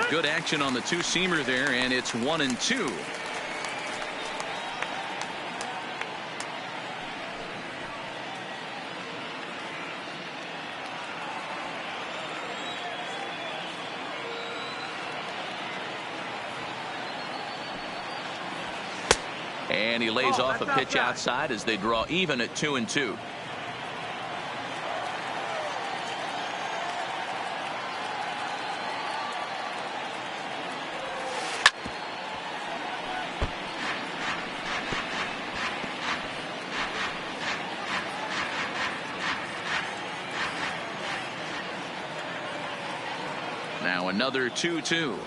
Good action on the 2-seamer there, and it's 1-2. And he lays off a pitch outside as they draw even at 2-2. Now another 2-2.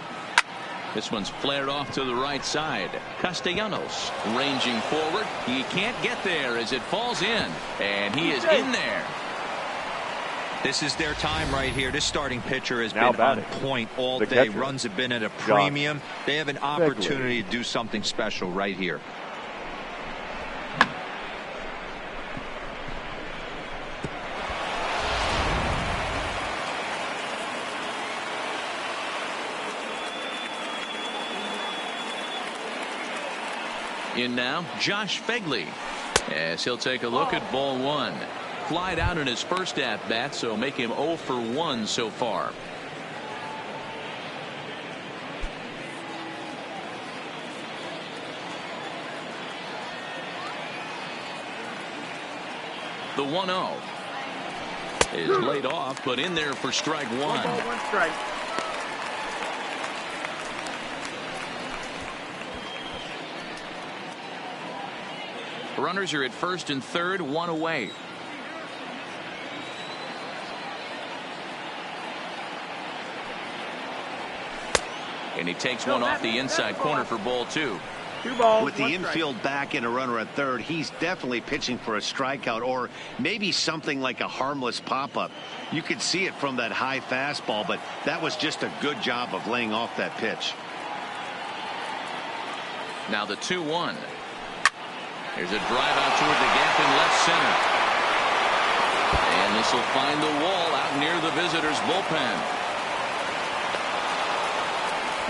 This one's flared off to the right side. Castellanos ranging forward. He can't get there as it falls in. And he is in there. This is their time right here. This starting pitcher has Now been batting. on point all The day. catcher, Runs have been at a premium. They have an Begley. opportunity to do something special right here. In now, Josh Begley, as he'll take a look at ball 1. Flied out in his first at-bat, so make him 0 for 1 so far. The 1-0 is laid off, but in there for strike 1. 1 ball, 1 strike. Runners are at first and third, 1 away. And he takes one off the inside corner for ball 2. 2 balls, With the 1 strike. infield back and a runner at third, he's definitely pitching for a strikeout or maybe something like a harmless pop-up. You could see it from that high fastball, but that was just a good job of laying off that pitch. Now the 2-1. There's a drive out toward the gap in left center. And this will find the wall out near the visitors' bullpen.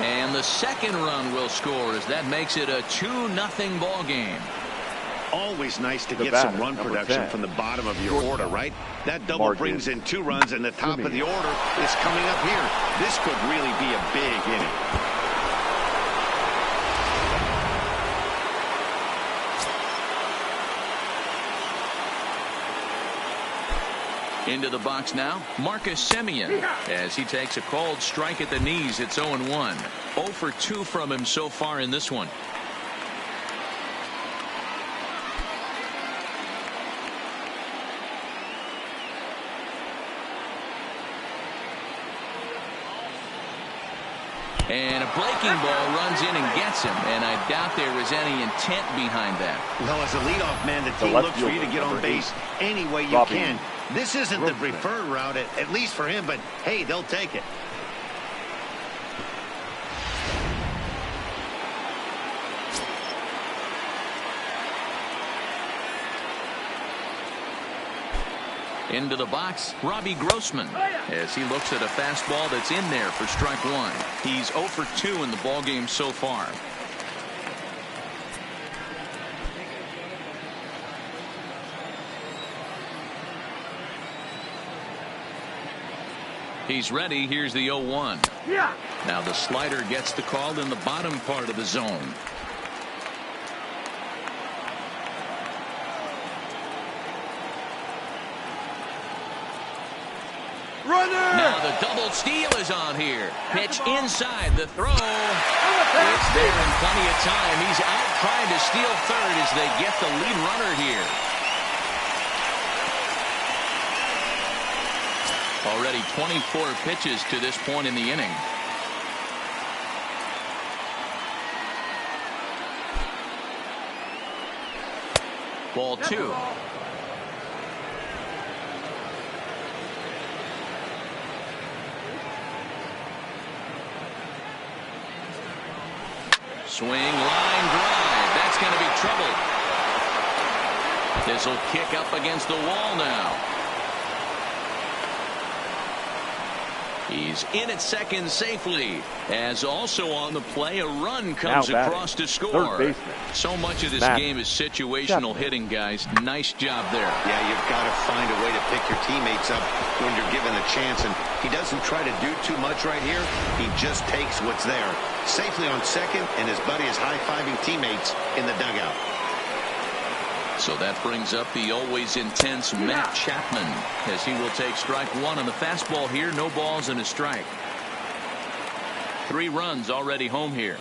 And the second run will score as that makes it a 2-0 ball game. Always nice to The get batter, some run number production 10. from the bottom of your order, right? That double Marcus brings in 2 runs, and the top of the order is coming up here. This could really be a big inning. Into the box now, Marcus Semien, as he takes a called strike at the knees. It's 0-1. 0 for 2 from him so far in this one. And a breaking ball runs in and gets him, and I doubt there was any intent behind that. Well, as a leadoff man, the team looks for you to get on base any way you can. This isn't the preferred route, at least for him, but hey, they'll take it. Into the box, Robbie Grossman, as he looks at a fastball that's in there for strike 1. He's 0 for 2 in the ballgame so far. He's ready. Here's the 0-1. Yeah. Now the slider gets the call in the bottom part of the zone. Now the double steal is on here. Pitch inside the throw. It's there in plenty of time. He's out trying to steal third as they get the lead runner here. Already 24 pitches to this point in the inning. Ball 2. Swing, line drive. That's going to be trouble. This will kick up against the wall now. He's in at second safely, as also on the play a run comes across to score. So much of this game is situational hitting, guys. Nice job there. Yeah, you've got to find a way to pick your teammates up when you're given the chance, and he doesn't try to do too much right here. He just takes what's there. Safely on second, and his buddy is high-fiving teammates in the dugout. So that brings up the always intense Matt Chapman, as he will take strike 1 on the fastball here. No balls and a strike. 3 runs already home here.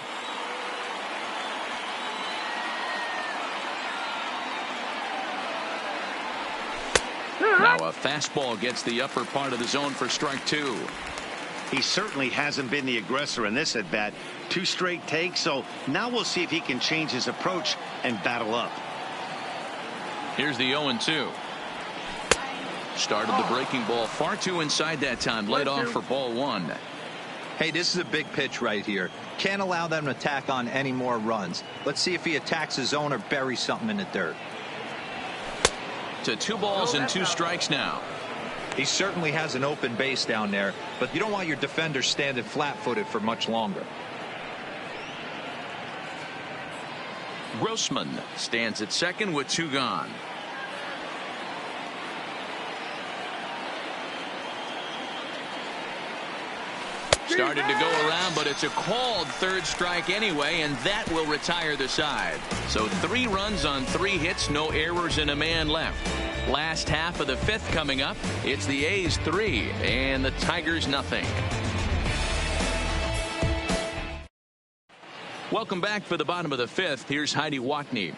Now a fastball gets the upper part of the zone for strike 2. He certainly hasn't been the aggressor in this at-bat. 2 straight takes, so now we'll see if he can change his approach and battle up. Here's the 0-2. Started the breaking ball far too inside that time. Led off for ball 1. Hey, this is a big pitch right here. Can't allow them to tack on any more runs. Let's see if he attacks his zone or buries something in the dirt. To 2 balls and 2 strikes now. He certainly has an open base down there, but you don't want your defender standing flat-footed for much longer. Grossman stands at second with 2 gone. Started to go around, but it's a called third strike anyway, and that will retire the side. So 3 runs on 3 hits, no errors, and a man left. Last half of the 5th coming up. It's the A's 3 and the Tigers nothing. Welcome back for the bottom of the 5th. Here's Heidi Watney.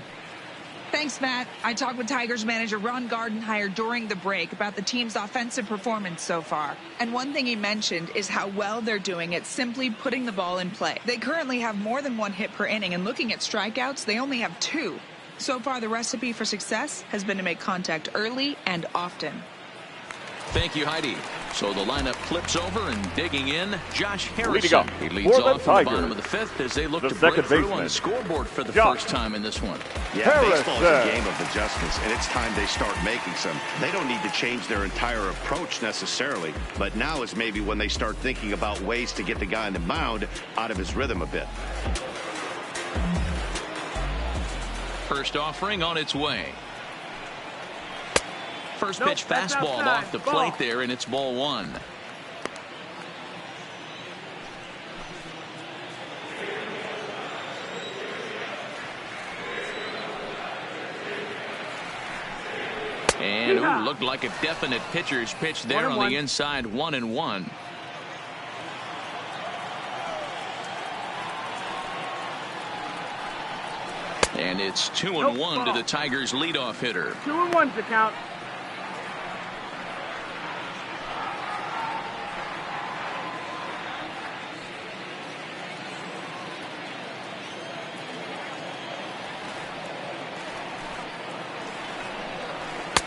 Thanks, Matt. I talked with Tigers manager Ron Gardenhire during the break about the team's offensive performance so far. And one thing he mentioned is how well they're doing at simply putting the ball in play. They currently have more than 1 hit per inning, and looking at strikeouts, they only have 2. So far, the recipe for success has been to make contact early and often. Thank you, Heidi. So the lineup flips over, and digging in, Josh Harrison. Leading up He leads for the off in the Tigers, bottom of the 5th as they look the to break second through baseman, on the scoreboard for the Josh first time in this one. Yeah, baseball is a game of adjustments, and it's time they start making some. They don't need to change their entire approach necessarily, but now is maybe when they start thinking about ways to get the guy on the mound out of his rhythm a bit. First offering on its way. First pitch that's fastball outside. off the plate Ball. there, and it's ball 1. And Ooh, looked like a definite pitcher's pitch there on the inside. 1-1. And it's 2-1 to the Tigers' leadoff hitter. 2-1's the count.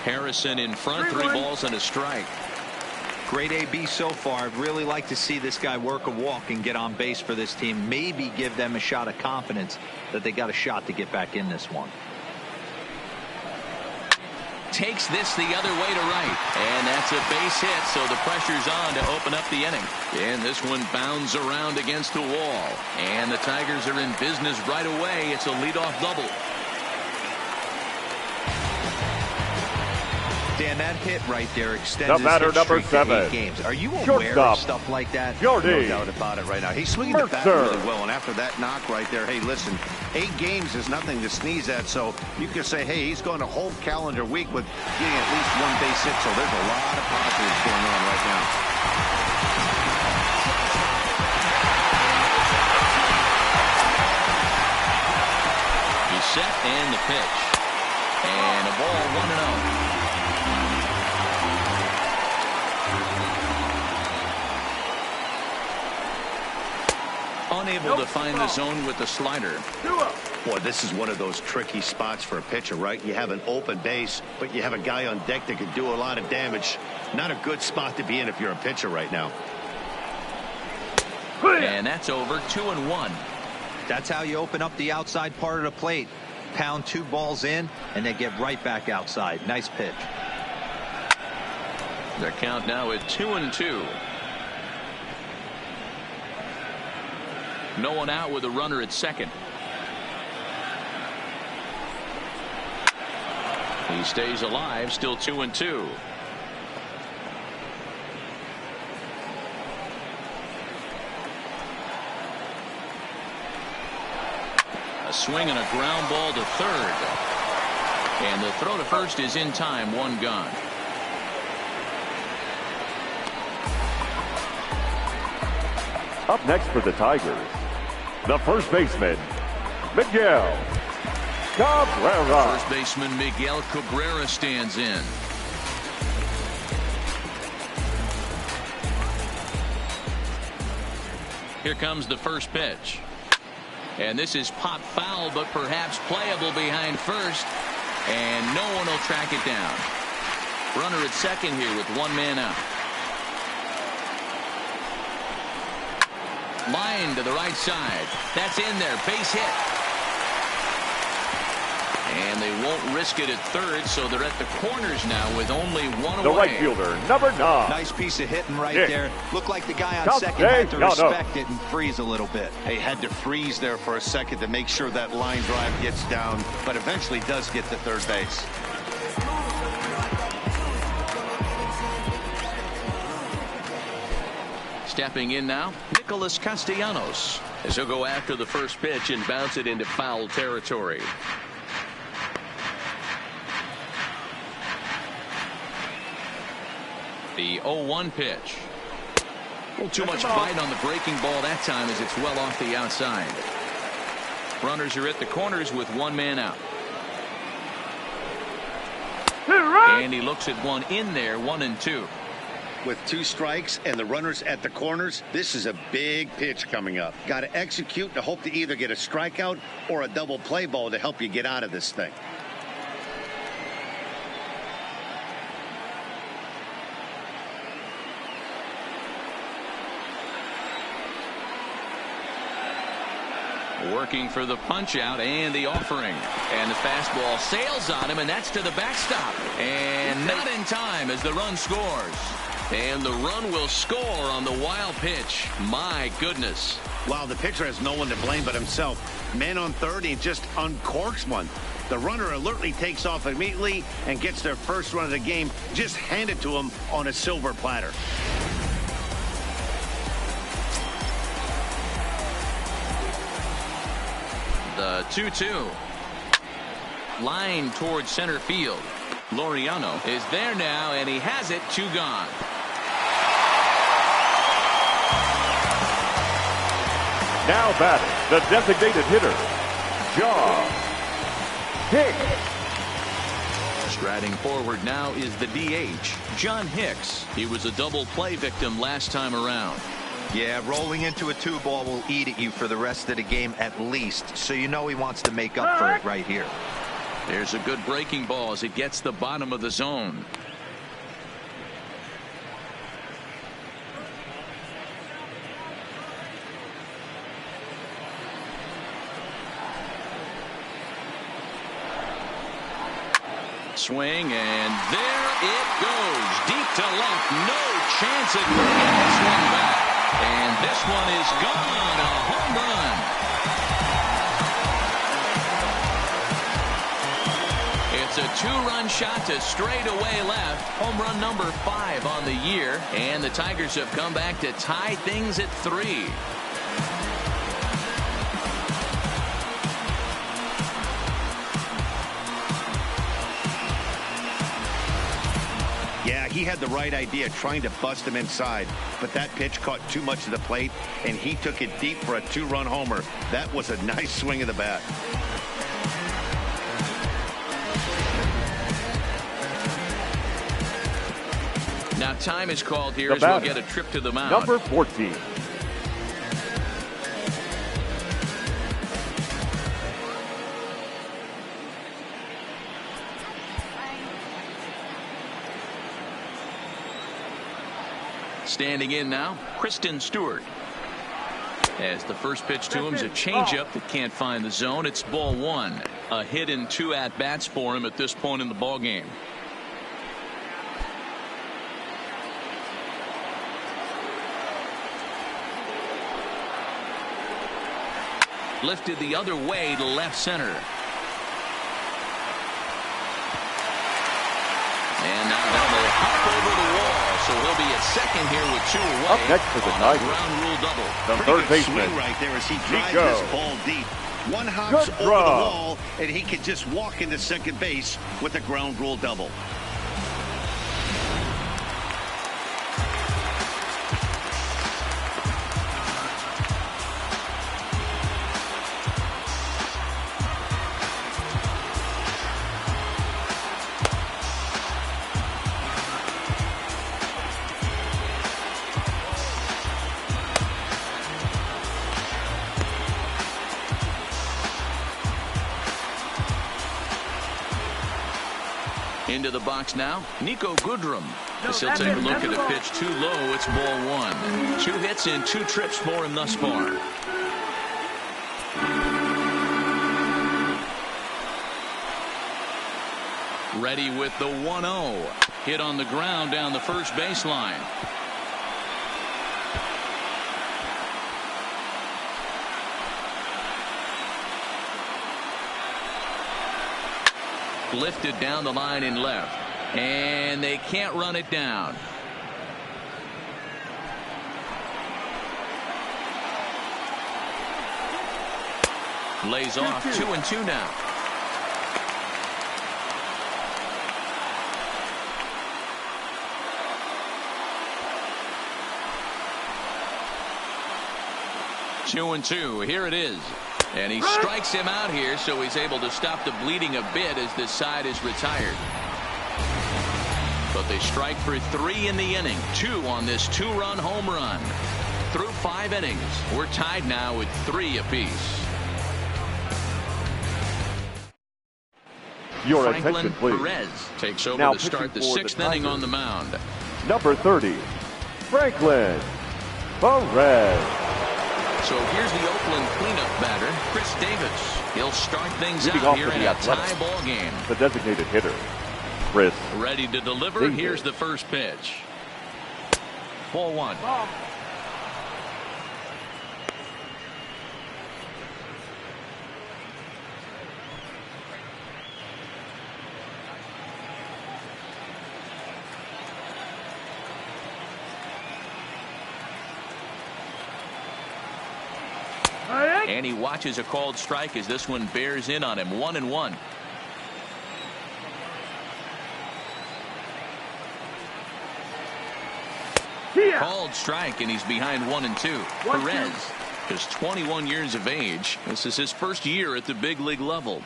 Harrison in front, 3 balls and a strike. Great AB so far. I'd really like to see this guy work a walk and get on base for this team. Maybe give them a shot of confidence that they got a shot to get back in this one. Takes this the other way to right. And that's a base hit, so the pressure's on to open up the inning. And this one bounds around against the wall. And the Tigers are in business right away. It's a leadoff double. Dan, that hit right there extends the batter, number 7. 8 games. Are you aware of stuff like that? No doubt about it right now. He's swinging the bat really well, and after that knock right there, hey, listen, 8 games is nothing to sneeze at, so you can say, hey, he's going a whole calendar week with getting at least 1 base hit, so there's a lot of positives going on right now. He's set and the pitch. And a ball 1-0. Unable to find the zone with the slider. Boy, this is one of those tricky spots for a pitcher, right? You have an open base, but you have a guy on deck that could do a lot of damage. Not a good spot to be in if you're a pitcher right now. And that's over. 2-1. That's how you open up the outside part of the plate. Pound 2 balls in, and they get right back outside. Nice pitch. Their count now at 2-2. No one out with a runner at second. He stays alive, still 2-2. A swing and a ground ball to third. And the throw to first is in time. 1 gone. Up next for the Tigers, the first baseman, Miguel Cabrera. First baseman Miguel Cabrera stands in. Here comes the first pitch. And this is pop foul, but perhaps playable behind first. And no one will track it down. Runner at second here with 1 man out. Line to the right side. That's in there. Base hit. And they won't risk it at third, so they're at the corners now with only 1 away. The right fielder, number 9. Nice piece of hitting right there. Looked like the guy on second had to respect it and freeze a little bit. He had to freeze there for a second to make sure that line drive gets down, but eventually does get to third base. Stepping in now, Nicholas Castellanos, as he'll go after the first pitch and bounce it into foul territory. The 0-1 pitch. A little too much bite on the breaking ball that time as it's well off the outside. Runners are at the corners with 1 man out. And he looks at one in there, 1-2. With 2 strikes and the runners at the corners, this is a big pitch coming up. Got to execute to hope to either get a strikeout or a double play ball to help you get out of this thing. Working for the punch out and the offering. And the fastball sails on him, and that's to the backstop. And not in time as the run scores. And the run will score on the wild pitch. My goodness. Wow, the pitcher has no one to blame but himself. Man on third, he just uncorks one. The runner alertly takes off immediately and gets their first run of the game just handed to him on a silver platter. The 2-2. Line towards center field. Laureano is there now, and he has it. 2 gone. Now batting, the designated hitter, John Hicks. Striding forward now is the DH, John Hicks. He was a double play victim last time around. Yeah, rolling into a 2-ball will eat at you for the rest of the game at least, so you know he wants to make up for it right here. There's a good breaking ball as it gets the bottom of the zone. Swing, and there it goes. Deep to left. No chance at bringing this one back. And this one is gone. A home run. It's a 2-run shot to straightaway left. Home run number 5 on the year. And the Tigers have come back to tie things at 3. Yeah, he had the right idea trying to bust him inside, but that pitch caught too much of the plate, and he took it deep for a 2-run homer. That was a nice swing of the bat. Now time is called here as we'll get a trip to the mound. Number 14. Standing in now, Kristen Stewart. As the first pitch to him is a changeup that can't find the zone. It's ball 1. A hit in 2 at-bats for him at this point in the ball game. Lifted the other way to left center. And now that will hop over the wall. So he'll be at second here with 2 away. Up next for the Tigers, ground rule double. the third baseman, Right there as he drives Nico. this ball deep. One hops Good over the draw. wall, and he can just walk into second base with a ground rule double. Into the box now, Nico Goodrum. As he'll take a look at a pitch too low. It's ball 1. 2 hits in 2 trips for him thus far. Ready with the 1-0. Hit on the ground down the first baseline. Lifted down the line in left, and they can't run it down. Lays off. 2-2 now. Two and two. Here it is. And he strikes him out here, so he's able to stop the bleeding a bit as this side is retired. But they strike for 3 in the inning. 2 on this 2-run home run. Through 5 innings, we're tied now with 3 apiece. Your Franklin attention, please. Perez takes over Now to start the pitching for 6th the inning on Tigers. the mound. Number 30, Franklin Perez. So here's the Oakland cleanup batter, Chris Davis. He'll start things Leading out off here for in the a Athletics, tie ball game. the designated hitter, Chris Ready to deliver. Davis. Here's the first pitch. Ball 1. And he watches a called strike as this one bears in on him. 1-1. Called strike, and he's behind 1-2. Perez is 21 years of age. This is his first year at the big league level.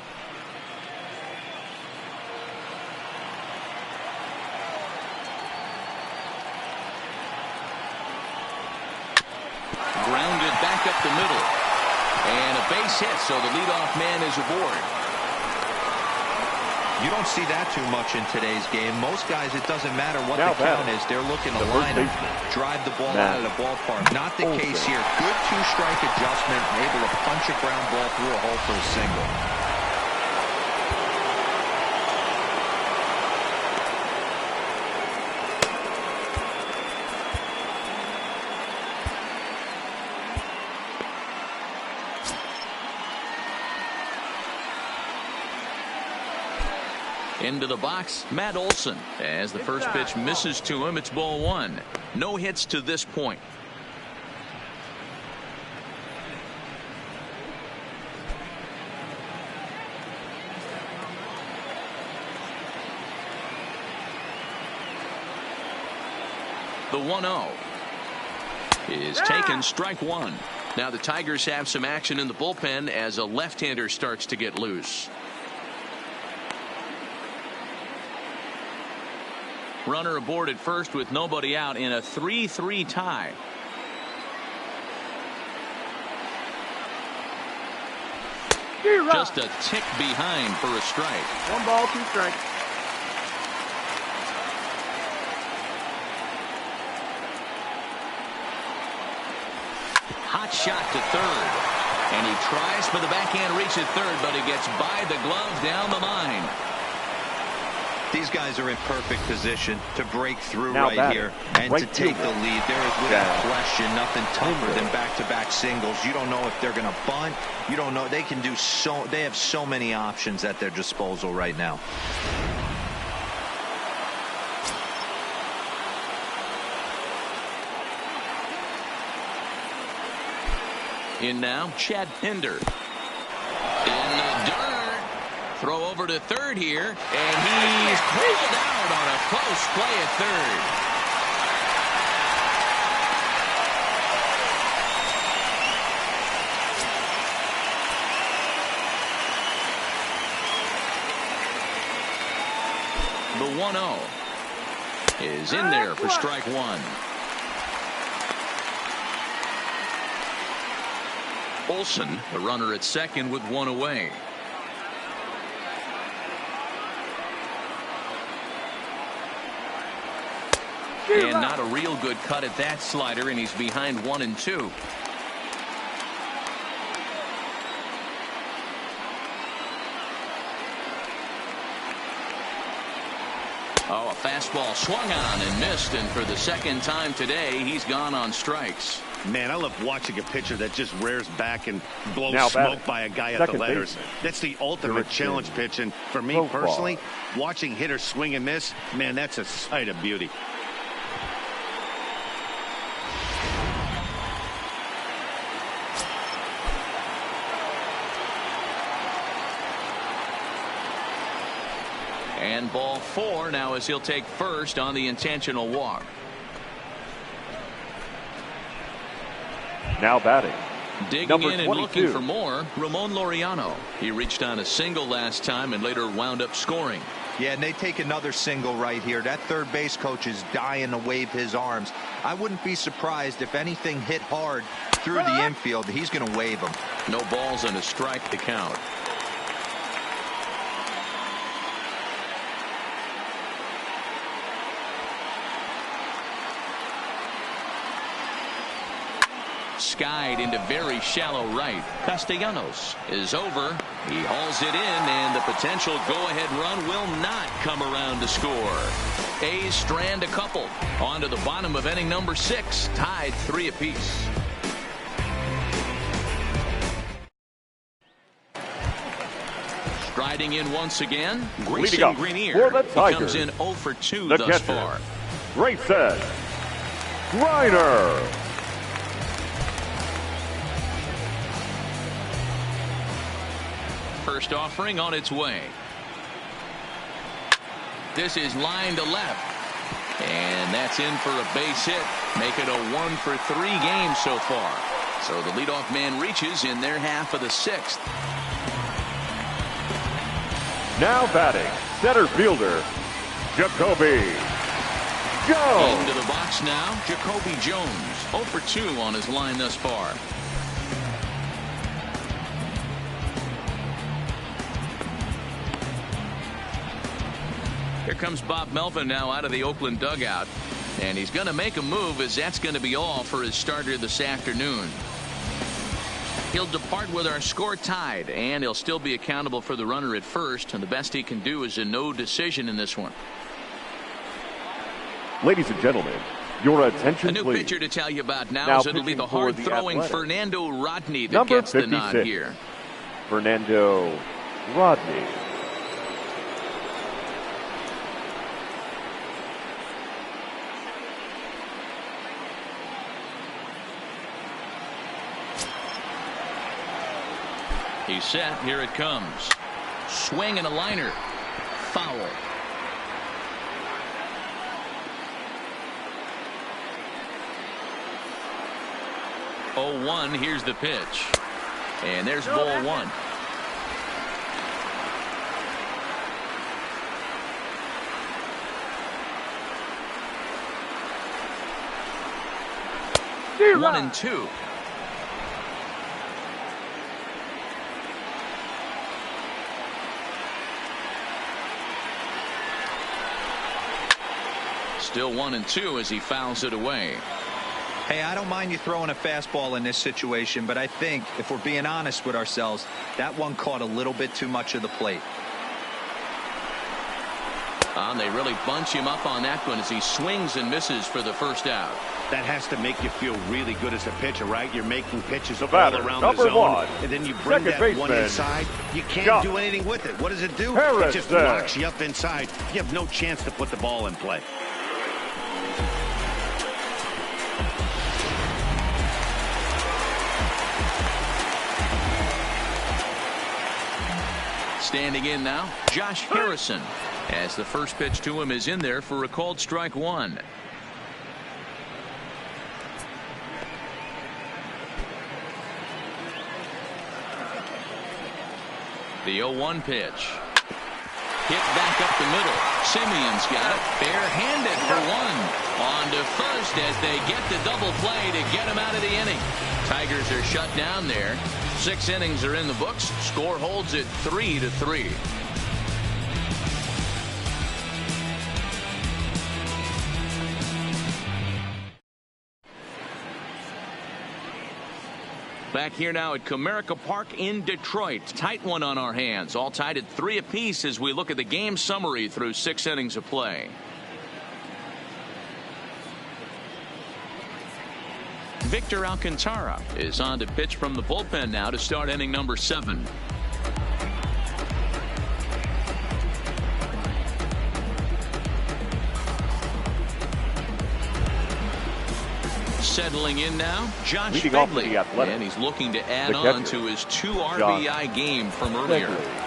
Grounded back up the middle. And a base hit, so the leadoff man is aboard. You don't see that too much in today's game. Most guys, it doesn't matter what the count is. They're looking to line up, drive the ball out of the ballpark. Not the case here. Good two-strike adjustment, able to punch a ground ball through a hole for a single. Into the box, Matt Olson. As the first pitch misses to him, it's ball one. No hits to this point. The 1-0 is taken, strike one. Now the Tigers have some action in the bullpen as a left-hander starts to get loose. Runner aboard at first with nobody out in a 3-3 tie. Just a tick behind for a strike. 1 ball, 2 strikes. Hot shot to third. And he tries for the backhand reach at third, but he gets by the glove down the line. These guys are in perfect position to break through now right here and to take the lead. There is without question nothing tougher than back-to-back singles. You don't know if they're going to bunt. You don't know. They can do so. They have so many options at their disposal right now. In now, Chad Pinder. In the dirt. Throw over to third here, and he's pulled out on a close play at third. The 1-0 is in there for strike one. Olson, the runner at second with one away. And not a real good cut at that slider, and he's behind 1-2. Oh, a fastball swung on and missed, and for the second time today, he's gone on strikes. Man, I love watching a pitcher that just rears back and blows smoke by a guy at the letters. That's the ultimate challenge pitch, and for me personally, watching hitters swing and miss, man, that's a sight of beauty. And ball four now as he'll take first on the intentional walk. Now batting, digging number in and 22. looking for more, Ramon Laureano. He reached on a single last time and later wound up scoring. Yeah, and they take another single right here. That third base coach is dying to wave his arms. I wouldn't be surprised if anything hit hard through the infield. He's going to wave them. No balls and a strike to count. Skied into very shallow right. Castellanos is over. He hauls it in, and the potential go-ahead run will not come around to score. A's strand a couple. On to the bottom of inning number 6, tied 3 apiece. Striding in once again, Grayson Greenier. He comes in 0 for 2 thus far. Grayson Greenier. First offering on its way. This is line to left. And that's in for a base hit. Make it a 1-for-3 game so far. So the leadoff man reaches in their half of the 6th. Now batting, center fielder, Jacoby Jones. Into the box now, Jacoby Jones. 0 for 2 on his line thus far. Here comes Bob Melvin now out of the Oakland dugout. And he's going to make a move, as that's going to be all for his starter this afternoon. He'll depart with our score tied, and he'll still be accountable for the runner at first. And the best he can do is a no decision in this one. Ladies and gentlemen, your attention, A new please. pitcher to tell you about now, Now is it'll be the pitching for the hard-throwing Athletics, Fernando Rodney that number gets the nod 56, here. Fernando Rodney. He's set. Here it comes. Swing and a liner. Foul. Oh, 1. Here's the pitch. And there's ball 1. Zero. 1 and 2. Still 1 and 2 as he fouls it away. Hey, I don't mind you throwing a fastball in this situation, but I think if we're being honest with ourselves, that one caught a little bit too much of the plate. And they really bunch him up on that one as he swings and misses for the first out. That has to make you feel really good as a pitcher, right? You're making pitches all batter, around the number zone, 1, and then you bring second that one baseman, inside. You can't Josh do anything with it. What does it do? Harrison. It just locks you up inside. You have no chance to put the ball in play. Standing in now, Josh Harrison, as the first pitch to him is in there for a called strike 1. The 0-1 pitch. Hit back up the middle. Simeon's got it. Barehanded for 1. On to first as they get the double play to get him out of the inning. Tigers are shut down there. 6 innings are in the books. Score holds it 3-3. Back here now at Comerica Park in Detroit. Tight one on our hands. All tied at 3 apiece as we look at the game summary through 6 innings of play. Victor Alcantara is on to pitch from the bullpen now to start inning number 7. Settling in now, Josh Leading off for Begley, the Athletics, and he's looking to add the on catcher, to his 2 RBI Josh game from earlier. Begley.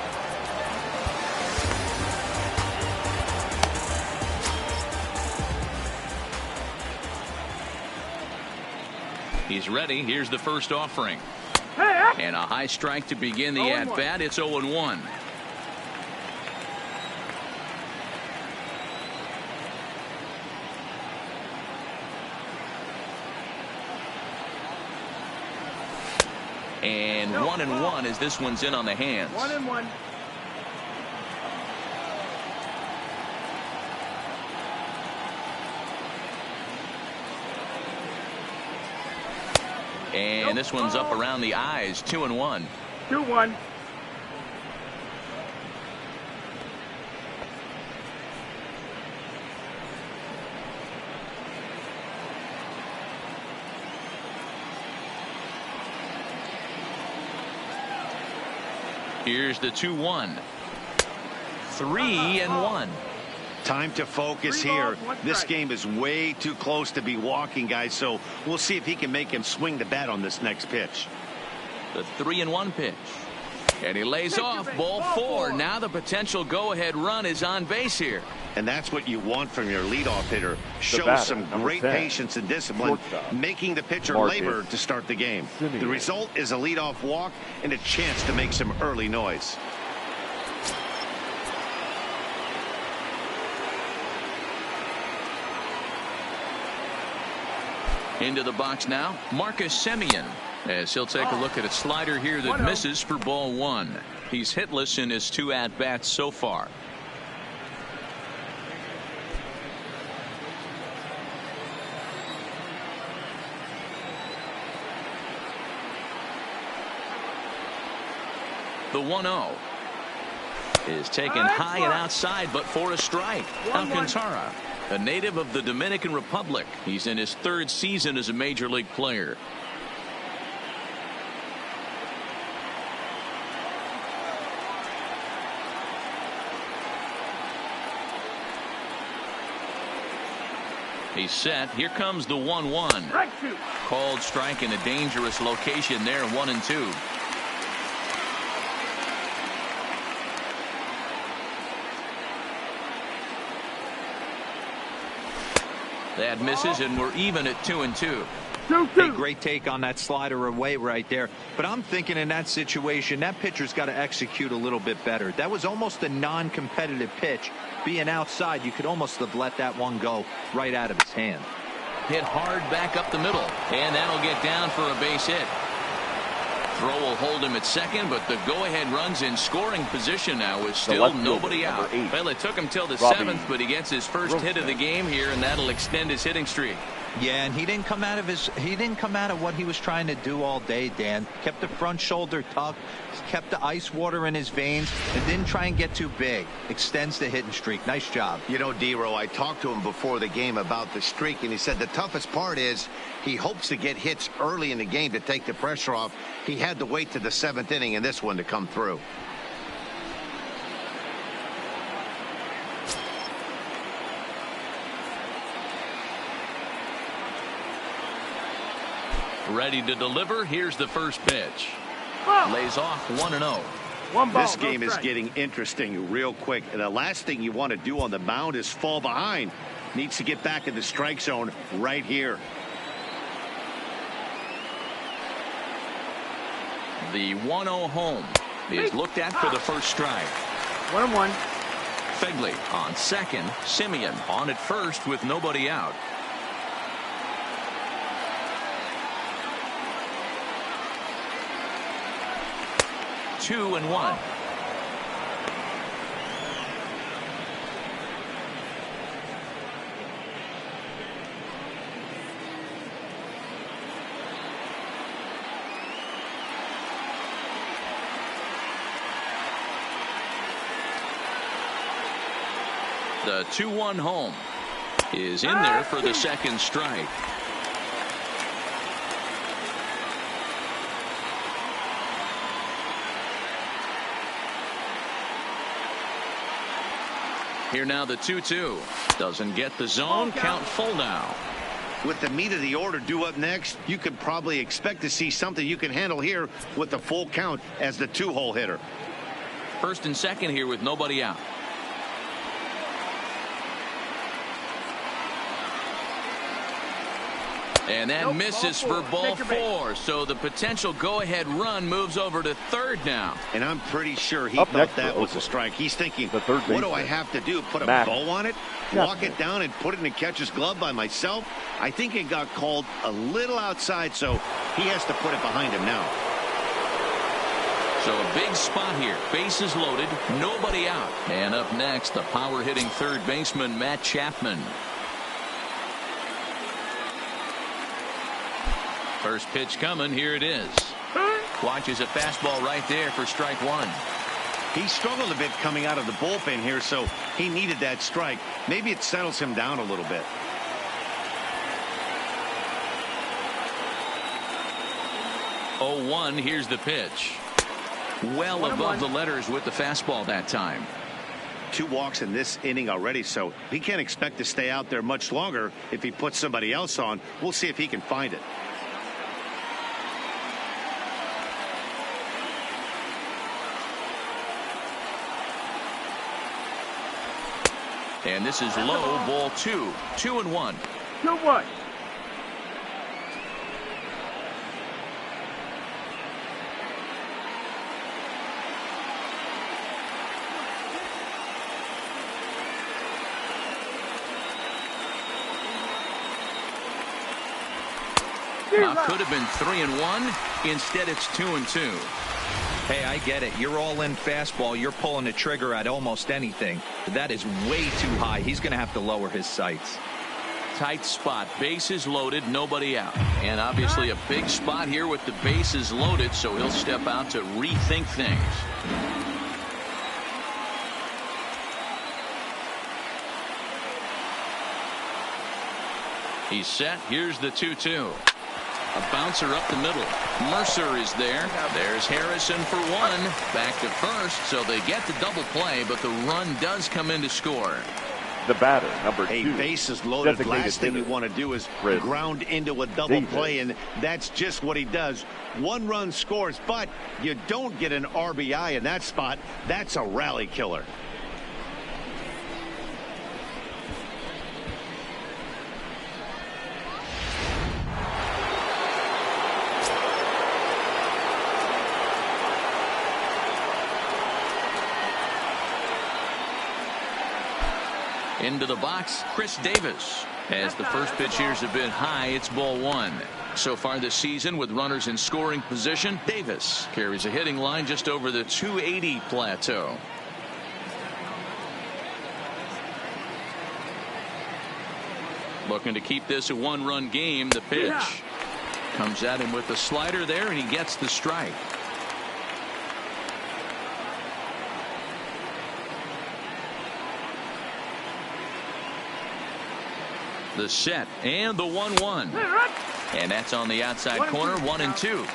He's ready. Here's the first offering. And a high strike to begin the 0-1. at-bat. It's 0-1. And 1-1 as this one's in on the hands. 1-1. And this one's up around the eyes. 2-1. 2-1. Here's the 2-1. 3-1. Time to focus 3 here. balls, 1 This strike. game is way too close to be walking, guys, so we'll see if he can make him swing the bat on this next pitch. The 3-1 pitch. And he lays off. Ball 4. Now the potential go-ahead run is on base here. And that's what you want from your leadoff hitter. Show batter, some number great 10, patience and discipline, shortstop, making the pitcher Marcus labor to start the game. Simeon. The result is a leadoff walk and a chance to make some early noise. Into the box now, Marcus Simeon, as he'll take a look at a slider here that misses for ball 1. He's hitless in his 2 at-bats so far. The 1-0 is taken high and outside, but for a strike. Alcantara, a native of the Dominican Republic. He's in his 3rd season as a major league player. He's set. Here comes the 1-1. Called strike in a dangerous location there, 1-2. That misses, and we're even at 2-2. Hey, great take on that slider away right there. But I'm thinking in that situation, that pitcher's got to execute a little bit better. That was almost a non-competitive pitch. Being outside, you could almost have let that one go right out of his hand. Hit hard back up the middle, and that'll get down for a base hit. Throw will hold him at second, but the go-ahead run's in scoring position now with still nobody out. Well, it took him till the 7th, but he gets his first hit of the game here, and that'll extend his hitting streak. Yeah, and he didn't come out of what he was trying to do all day, Dan. Kept the front shoulder tucked, kept the ice water in his veins, and didn't try and get too big. Extends the hitting streak. Nice job. You know, D-Row, I talked to him before the game about the streak, and he said the toughest part is he hopes to get hits early in the game to take the pressure off. He had to wait to the 7th inning in this one to come through. Ready to deliver. Here's the first pitch. Lays off 1-0. This game is getting interesting real quick, and the last thing you want to do on the mound is fall behind. Needs to get back in the strike zone right here. The 1-0 home is looked at for the first strike. 1-1. Fegley on second. Simeon on at first with nobody out. Two and 1. The 2-1 home is in there for the second strike. Here now the 2-2. Doesn't get the zone. Count full now. With the meat of the order due up next, you could probably expect to see something you can handle here with the full count as the 2-hole hitter. First and second here with nobody out. And that misses for ball 4. So the potential go-ahead run moves over to third now. And I'm pretty sure he thought that was a strike. He's thinking, what do I have to do? Put a bow on it? Walk it down and put it in the catcher's glove by myself? I think it got called a little outside, so he has to put it behind him now. So a big spot here. Bases loaded. Nobody out. And up next, the power-hitting third baseman, Matt Chapman. First pitch coming. Here it is. Watches a fastball right there for strike 1. He struggled a bit coming out of the bullpen here, so he needed that strike. Maybe it settles him down a little bit. Oh, 1. Here's the pitch. Well above the letters with the fastball that time. 2 walks in this inning already, so he can't expect to stay out there much longer if he puts somebody else on. We'll see if he can find it. And this is low, ball 2. 2-1. 2-1. Could have been 3-1. Instead, it's 2-2. Hey, I get it. You're all in fastball. You're pulling the trigger at almost anything. But that is way too high. He's going to have to lower his sights. Tight spot. Bases loaded. Nobody out. And obviously a big spot here with the bases loaded. So he'll step out to rethink things. He's set. Here's the 2-2. A bouncer up the middle. Mercer is there. There's Harrison for one. Back to first, so they get the double play, but the run does come in to score. The batter, number 2. A bases loaded. Designated Last thing you hitter. want to do is Chris ground into a double Davis. play, and that's just what he does. 1 run scores, but you don't get an RBI in that spot. That's a rally killer. Into the box, Chris Davis. As the first pitch here's a bit high, it's ball 1. So far this season with runners in scoring position, Davis carries a hitting line just over the 280 plateau. Looking to keep this a 1-run game. The pitch comes at him with the slider there, and he gets the strike. The set and the 1-1. And that's on the outside corner. 1-2.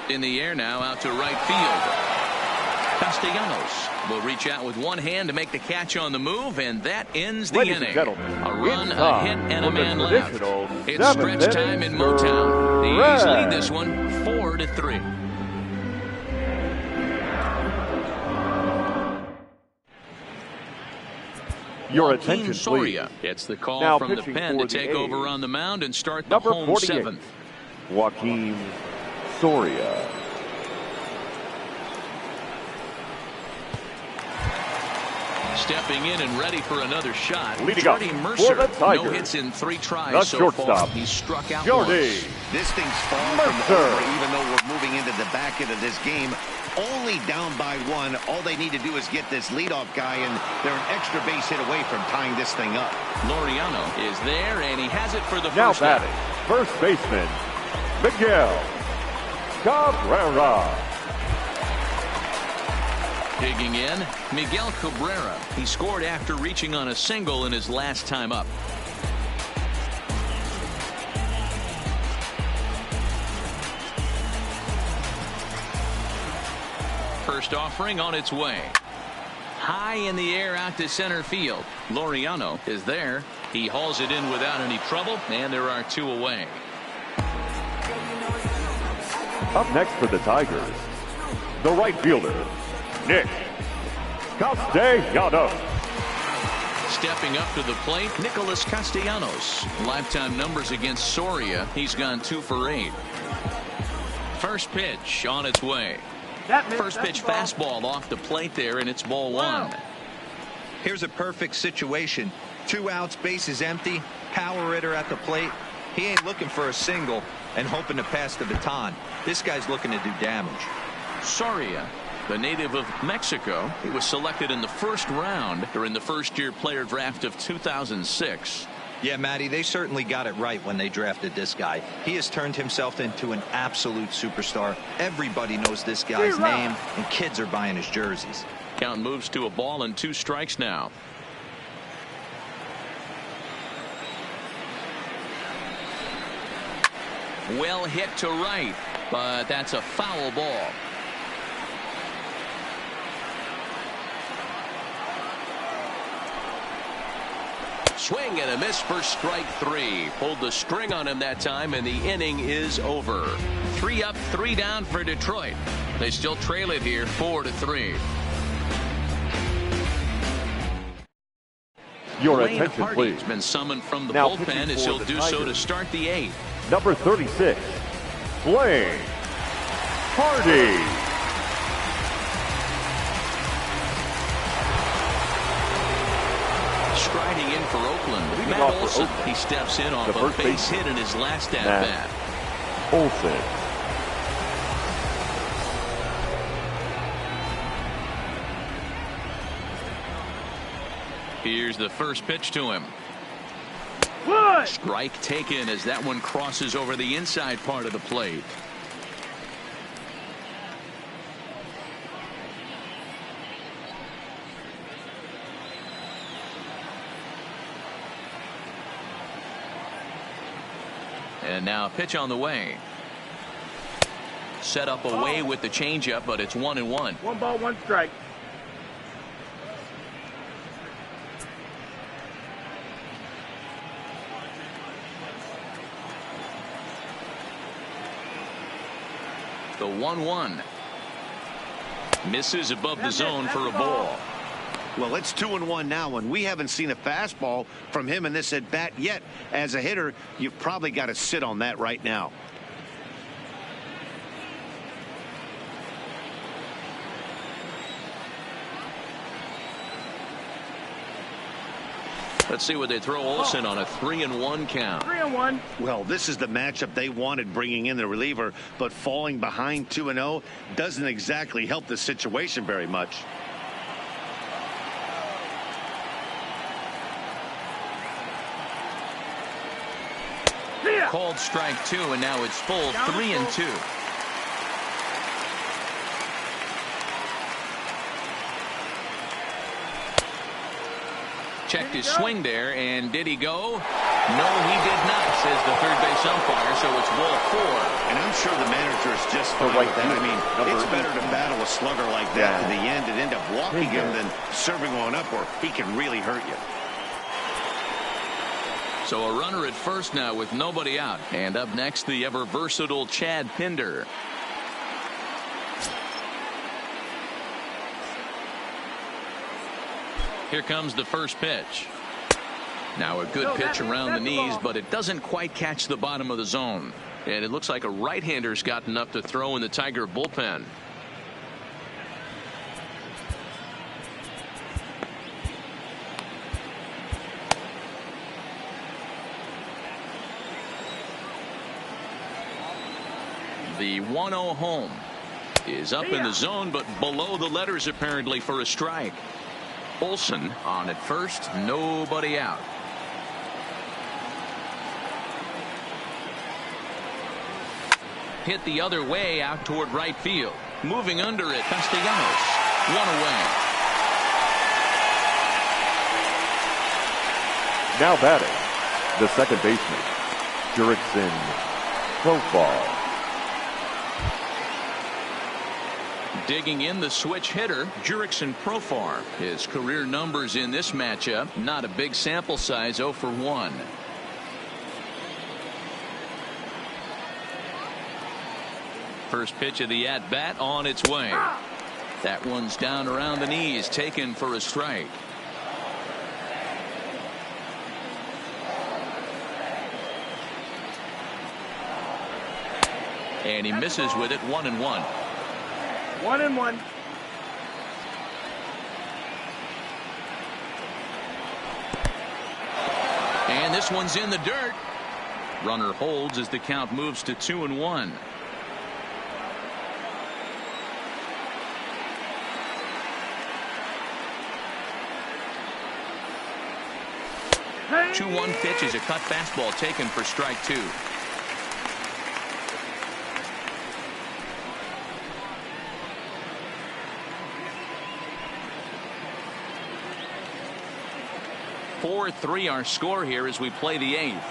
In the air now, out to right field. Castellanos will reach out with one hand to make the catch on the move, and that ends the Ladies and inning. gentlemen, A run, it's a time hit, and a for the man left. traditional It's stretch 7th time in inning Motown. The A's lead stretch. this one 4-3. Your Joaquin attention, Soria please. gets the call Now from the pitching pen for to the take over A's, on the mound and start the number home 48, 7th. Joaquin Soria. Stepping in and ready for another shot. Leading up Jordy for Mercer. the Tigers, No hits in 3 tries the so far. shortstop, He struck out Jordy once. This thing's far Mercer. from over, even though we're moving into the back end of this game. Only down by 1. All they need to do is get this leadoff guy, and they're an extra base hit away from tying this thing up. Laureano is there, and he has it for the Now first out. batting, first baseman, Miguel Cabrera. Digging in, Miguel Cabrera. He scored after reaching on a single in his last time up. First offering on its way. High in the air out to center field. Laureano is there. He hauls it in without any trouble, and there are 2 away. Up next for the Tigers, the right fielder, Nick Castellanos. Stepping up to the plate, Nicholas Castellanos. Lifetime numbers against Soria. He's gone 2 for 8. First pitch on its way. First pitch fastball off the plate there, and it's ball 1. Here's a perfect situation. 2 outs, bases empty, power hitter at the plate. He ain't looking for a single and hoping to pass the baton. This guy's looking to do damage. Soria, the native of Mexico. He was selected in the first round during the first-year player draft of 2006. Yeah, Matty, they certainly got it right when they drafted this guy. He has turned himself into an absolute superstar. Everybody knows this guy's name, and kids are buying his jerseys. Count moves to a ball and 2 strikes now. Well hit to right, but that's a foul ball. Swing and a miss for strike 3. Pulled the string on him that time, and the inning is over. 3 up, 3 down for Detroit. They still trail it here 4-3. Your Lane attention, Hardy's please. been summoned from the Now bullpen pitching as for he'll the do so to Tigers. start the 8th. Number 36, Blaine Hardy. Striding in for Oakland, Leading Matt off for Olson. Oakland. He steps in off The a first base baseman, hit in his last Matt at-bat. Olson. Here's the first pitch to him. Wood. Strike taken as that one crosses over the inside part of the plate. And now pitch on the way. Set up away with the changeup, but it's 1-1. 1 ball, 1 strike. The 1-1. Misses above the zone for a ball. Well, it's 2-1 now, and we haven't seen a fastball from him in this at bat yet. As a hitter, you've probably got to sit on that right now. Let's see what they throw Olson on a 3-1 count. 3-1. Well, this is the matchup they wanted, bringing in the reliever, but falling behind 2-0 doesn't exactly help the situation very much. Called strike 2, and now it's full 3-2. Checked his swing there, and did he go? No, he did not, says the third base umpire, so it's ball 4. And I'm sure the manager is just fine right with that. I field, mean, it's better to battle a slugger like that to the end and end up walking him Yeah. than serving one up where he can really hurt you. So a runner at first now with nobody out. And up next, the ever versatile Chad Pinder. Here comes the first pitch. Now a good pitch around the knees, but it doesn't quite catch the bottom of the zone. And it looks like a right-hander's got enough to throw in the Tiger bullpen. The 1-0 home is up in the zone, but below the letters apparently for a strike. Olson on at first, nobody out. Hit the other way out toward right field. Moving under it, Castellanos. 1 away. Now batting, the second baseman, Jurickson Profar. Digging in the switch hitter, Jurickson Profar. His career numbers in this matchup, not a big sample size, 0 for 1. First pitch of the at-bat on its way. That one's down around the knees, taken for a strike. And he misses with it, 1-1. 1-1. And this one's in the dirt. Runner holds as the count moves to 2-1. Hey. 2-1 pitch is a cut fastball taken for strike 2. Four-3 our score here as we play the 8th.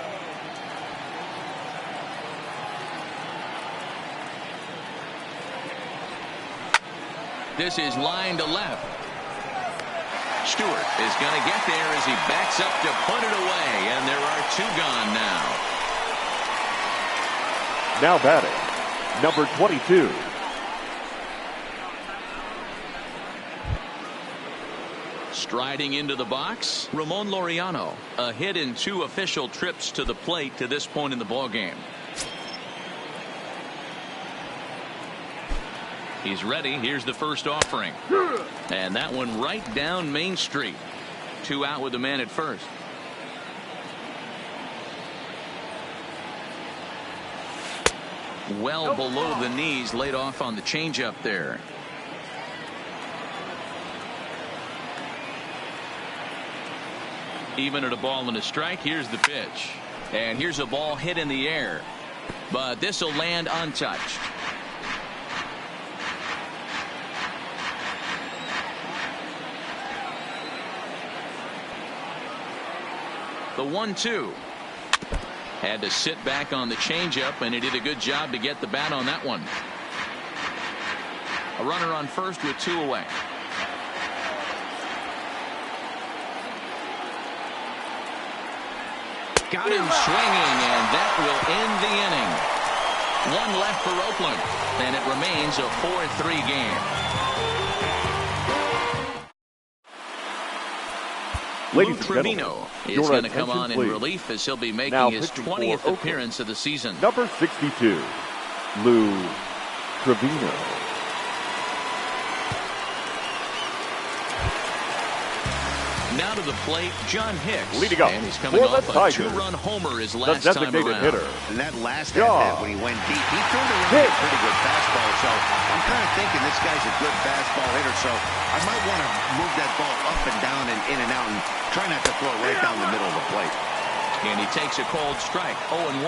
This is line to left. Stewart is going to get there as he backs up to put it away, and there are 2 gone now. Now batting, number 22. Striding into the box, Ramon Laureano. A hit in 2 official trips to the plate to this point in the ballgame. He's ready. Here's the first offering. And that one right down Main Street. 2 out with the man at first. Well below the knees, laid off on the changeup there. Even at a ball and a strike, here's the pitch. And here's a ball hit in the air. But this will land untouched. The 1-2. Had to sit back on the changeup, and he did a good job to get the bat on that one. A runner on first with 2 away. Got him swinging, and that will end the inning. 1 left for Oakland, and it remains a 4-3 game. Ladies Lou and gentlemen, Trevino is your going to come attention, on in please. relief as he'll be making Now his pitching for 20th Oakland, appearance of the season. Number 62, Lou Trevino. Now to the plate, John Hicks. Leading up and he's coming for off the a Tigers, 2-run homer his the last time designated around. hitter. And that last John at-bat when he went deep, he turned around with a pretty good fastball. So I'm kind of thinking this guy's a good fastball hitter. So I might want to move that ball up and down and in and out and try not to throw it right down the middle of the plate. And he takes a cold strike, 0-1.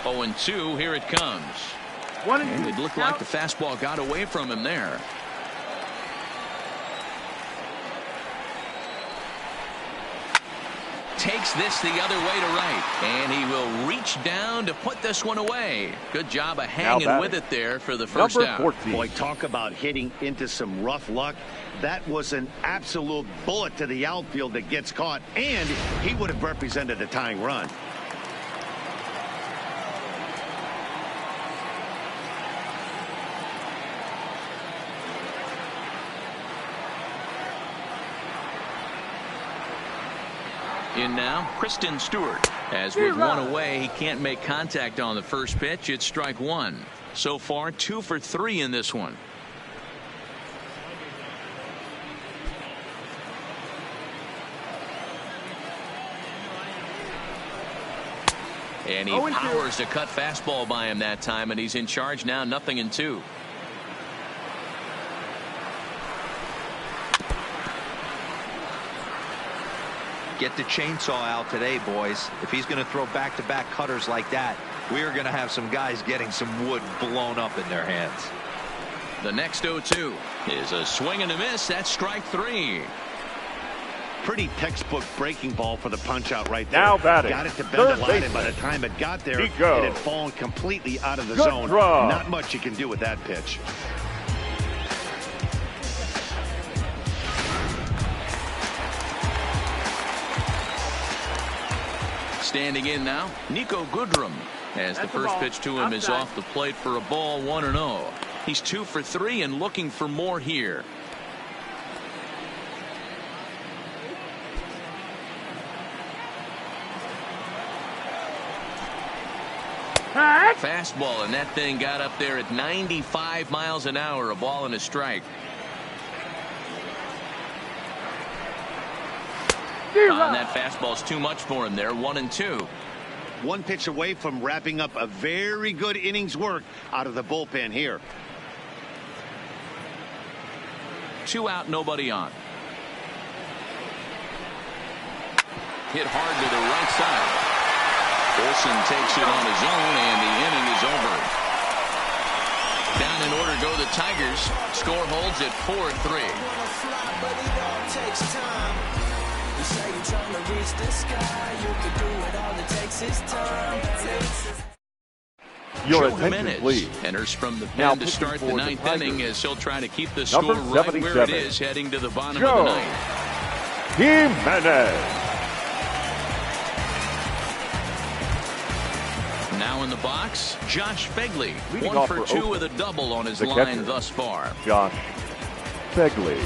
Oh, and 2, here it comes. 1 And and it 2. looked like the fastball got away from him there. Takes this the other way to right, and he will reach down to put this one away. Good job of hanging with it there for the first Number out. 14. Boy, talk about hitting into some rough luck. That was an absolute bullet to the outfield that gets caught, and he would have represented a tying run. In now, Kristen Stewart. As with 1 away, he can't make contact on the first pitch. It's strike 1. So far, 2 for 3 in this one. And he powers to cut fastball by him that time, and he's in charge now, 0-2. Get the chainsaw out today, boys. If he's going to throw back-to-back cutters like that, we are going to have some guys getting some wood blown up in their hands. The next 0-2 is a swing and a miss. That's strike 3. Pretty textbook breaking ball for the punch out right there. Now batting, got it to bend third the line, and baseman, by the time it got there, Nico. it had fallen completely out of the Good zone. draw. Not much you can do with that pitch. Standing in now, Nico Goodrum, as the first pitch to him is off the plate for a ball, 1-0. He's 2 for 3 and looking for more here. Fastball, and that thing got up there at 95 miles an hour, a ball and a strike. And that fastball's too much for him there, 1-2. One pitch away from wrapping up a very good innings work out of the bullpen here. 2 out, nobody on. Hit hard to the right side. Harrison takes it on his own, and the inning is over. Down in order go the Tigers. Score holds at 4-3. Your Joe attention, Jimenez please. enters from the Now pen to pitching start the for the ninth Tigers. inning as he'll try to keep the Number score right where it 77, is heading to the bottom Joe of the ninth. Jimenez. Now in the box, Josh Begley. Leading 1 off for for 2 Oakland, with a double on his the line catcher, thus far. Josh Begley.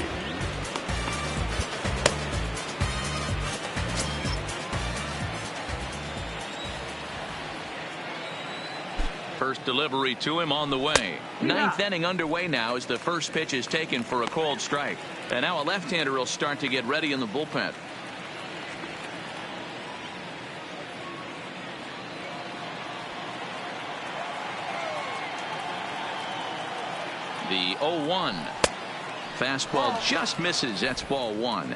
First delivery to him on the way. Ninth inning underway now as the first pitch is taken for a called strike. And now a left-hander will start to get ready in the bullpen. The 0-1. Fastball just misses. That's ball one.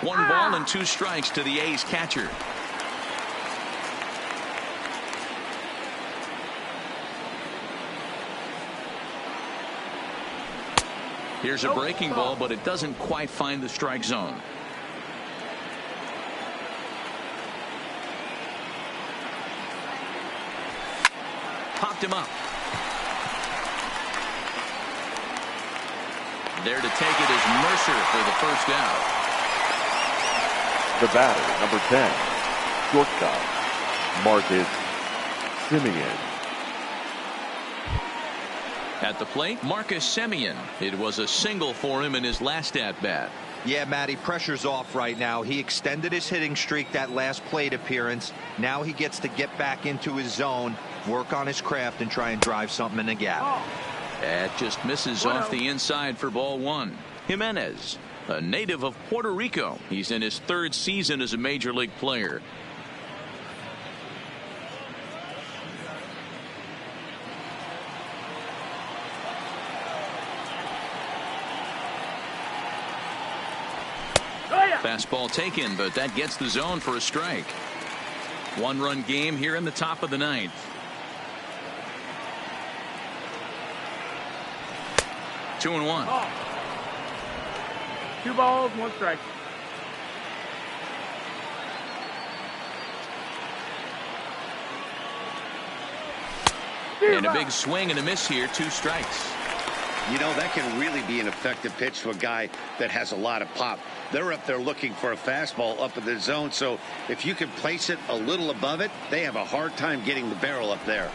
One ball and 2 strikes to the A's catcher. Here's a breaking ball, but it doesn't quite find the strike zone. Popped him up. There to take it is Mercer for the first out. The batter, number 10, shortstop, Marcus Semien. At the plate, Marcus Semien. It was a single for him in his last at-bat. Yeah, Matty, pressure's off right now. He extended his hitting streak that last plate appearance. Now he gets to get back into his zone, work on his craft, and try and drive something in the gap. That just misses off the inside for ball one. Jimenez, a native of Puerto Rico. He's in his 3rd season as a major league player. Fastball taken, but that gets the zone for a strike. 1-run game here in the top of the 9th. Two and 1. 2 balls, 1 strike. And a big swing and a miss here. 2 strikes. You know, that can really be an effective pitch to a guy that has a lot of pop. They're up there looking for a fastball up in the zone, so if you can place it a little above it, they have a hard time getting the barrel up there.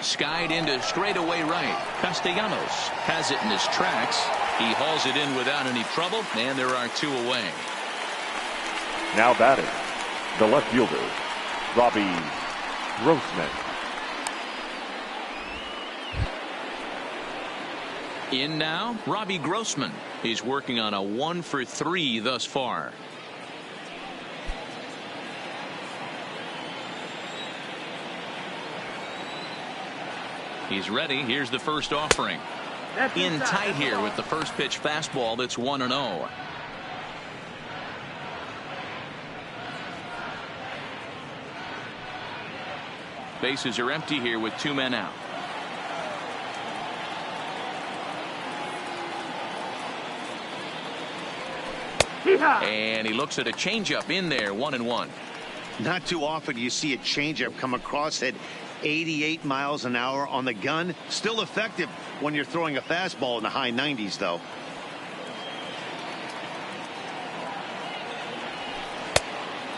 Skied into straightaway right. Castellanos has it in his tracks. He hauls it in without any trouble, and there are 2 away. Now batting, the left fielder, Robbie Grossman. In now, Robbie Grossman. He's working on a 1 for 3 thus far. He's ready. Here's the first offering. In tight here with the first pitch fastball that's 1-0. Bases are empty here with 2 men out. And he looks at a changeup in there, 1-1. Not too often you see a changeup come across at 88 miles an hour on the gun. Still effective when you're throwing a fastball in the high 90s, though.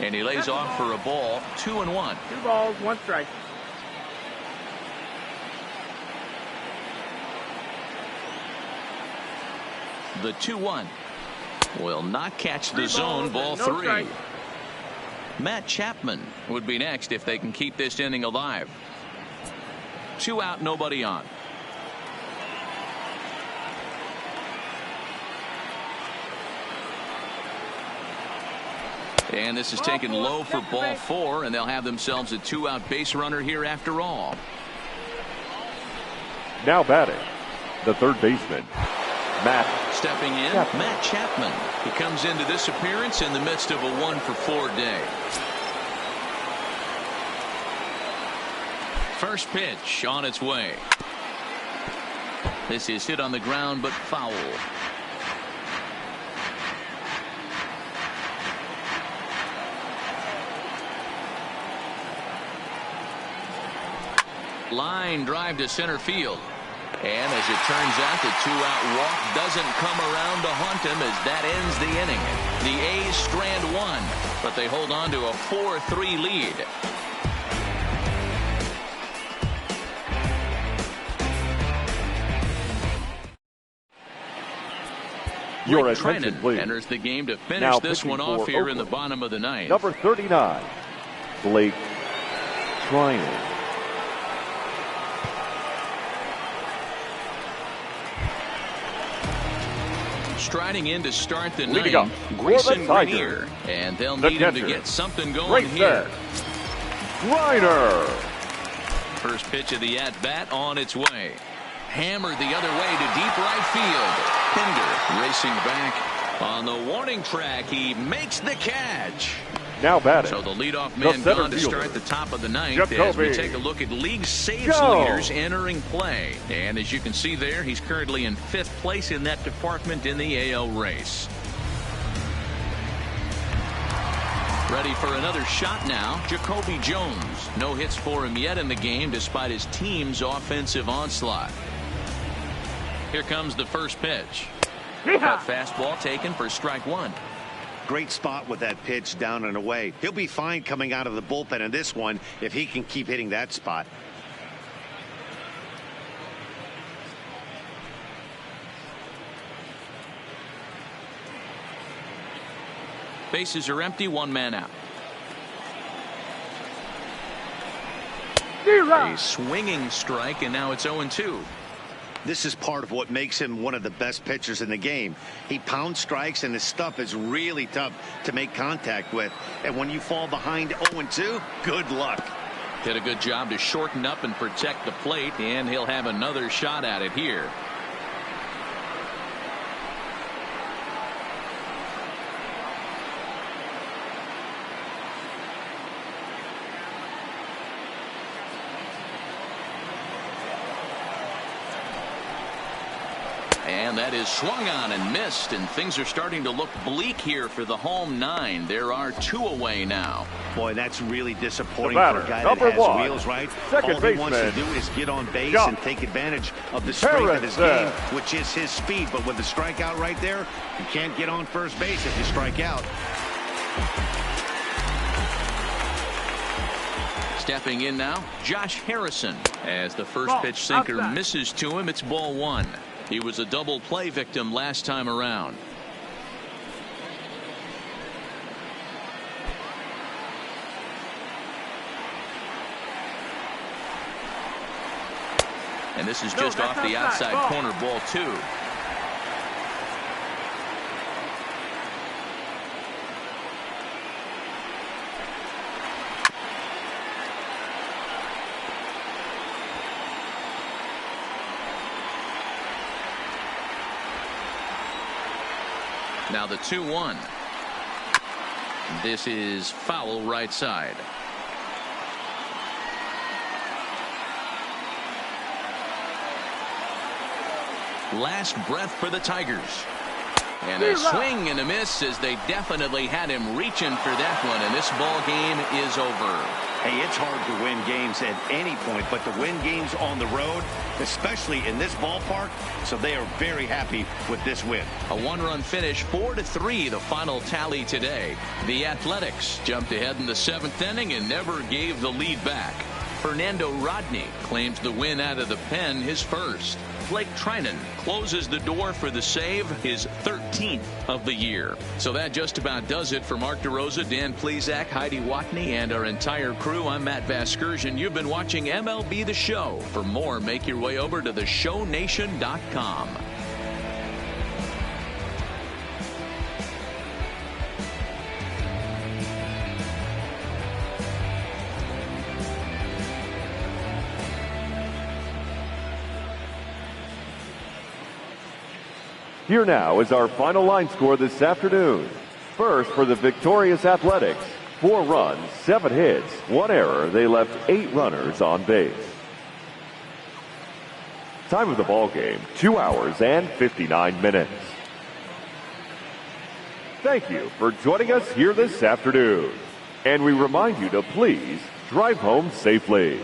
And he lays off for a ball, 2-1. 2 balls, 1 strike. The 2-1 will not catch the zone, ball 3. Matt Chapman would be next if they can keep this inning alive. 2 out, nobody on. And this is taken low for ball 4, and they'll have themselves a 2-out base runner here after all. Now batting, the third baseman, Matt Stepping in, Matt Chapman. He comes into this appearance in the midst of a 1-for-4 day. First pitch on its way. This is hit on the ground, but foul. Line drive to center field. And as it turns out, the 2-out walk doesn't come around to haunt him as that ends the inning. The A's strand one, but they hold on to a 4-3 lead. Your Rick attention, Treinen please. enters the game to finish Now this one pitching off for here in the Oakland, bottom of the ninth. Number 39, Blake Treinen. Striding in to start the Leading ninth, up for Grayson the Tigers, Greenier, and they'll the need him to catcher, get something going Grayson here. Greenier. First pitch of the at-bat on its way. Hammered the other way to deep right field. Pinder racing back on the warning track. He makes the catch. Now batting. So the leadoff the man center gone to fielder, start the top of the ninth Jacoby. as we take a look at league saves Go. leaders entering play. And as you can see there, he's currently in 5th place in that department in the AL race. Ready for another shot now, Jacoby Jones. No hits for him yet in the game despite his team's offensive onslaught. Here comes the first pitch. That fastball taken for strike one. Great spot with that pitch down and away. He'll be fine coming out of the bullpen in this one if he can keep hitting that spot. Bases are empty, one man out. A swinging strike, and now it's 0-2. This is part of what makes him one of the best pitchers in the game. He pounds strikes, and his stuff is really tough to make contact with. And when you fall behind 0-2, good luck. Did a good job to shorten up and protect the plate, and he'll have another shot at it here. And that is swung on and missed, and things are starting to look bleak here for the home nine. There are 2 away now. Boy, that's really disappointing The batter, for a guy number that has 1, wheels, right? second All he wants to baseman, do is get on base Jock and take advantage of the strength of his game, Harrison. which is his speed. But with the strikeout right there, you can't get on first base if you strike out. Stepping in now, Josh Harrison. As the first pitch sinker misses to him, it's ball one. He was a double play victim last time around. And this is just off the outside corner, ball 2. Now the 2-1. This is foul right side. Last breath for the Tigers. And a swing and a miss as they definitely had him reaching for that one, and this ball game is over. Hey, it's hard to win games at any point, but to win games on the road, especially in this ballpark, so they are very happy with this win. A 1-run finish, 4-3, the final tally today. The Athletics jumped ahead in the 7th inning and never gave the lead back. Fernando Rodney claims the win out of the pen, his first. Blake Treinen closes the door for the save, his 13th of the year. So that just about does it for Mark DeRosa, Dan Plesac, Heidi Watney, and our entire crew. I'm Matt Vasgersian. You've been watching MLB The Show. For more, make your way over to theshownation.com. Here now is our final line score this afternoon. First, for the victorious Athletics, 4 runs, 7 hits, 1 error. They left 8 runners on base. Time of the ball game, 2 hours and 59 minutes. Thank you for joining us here this afternoon. And we remind you to please drive home safely.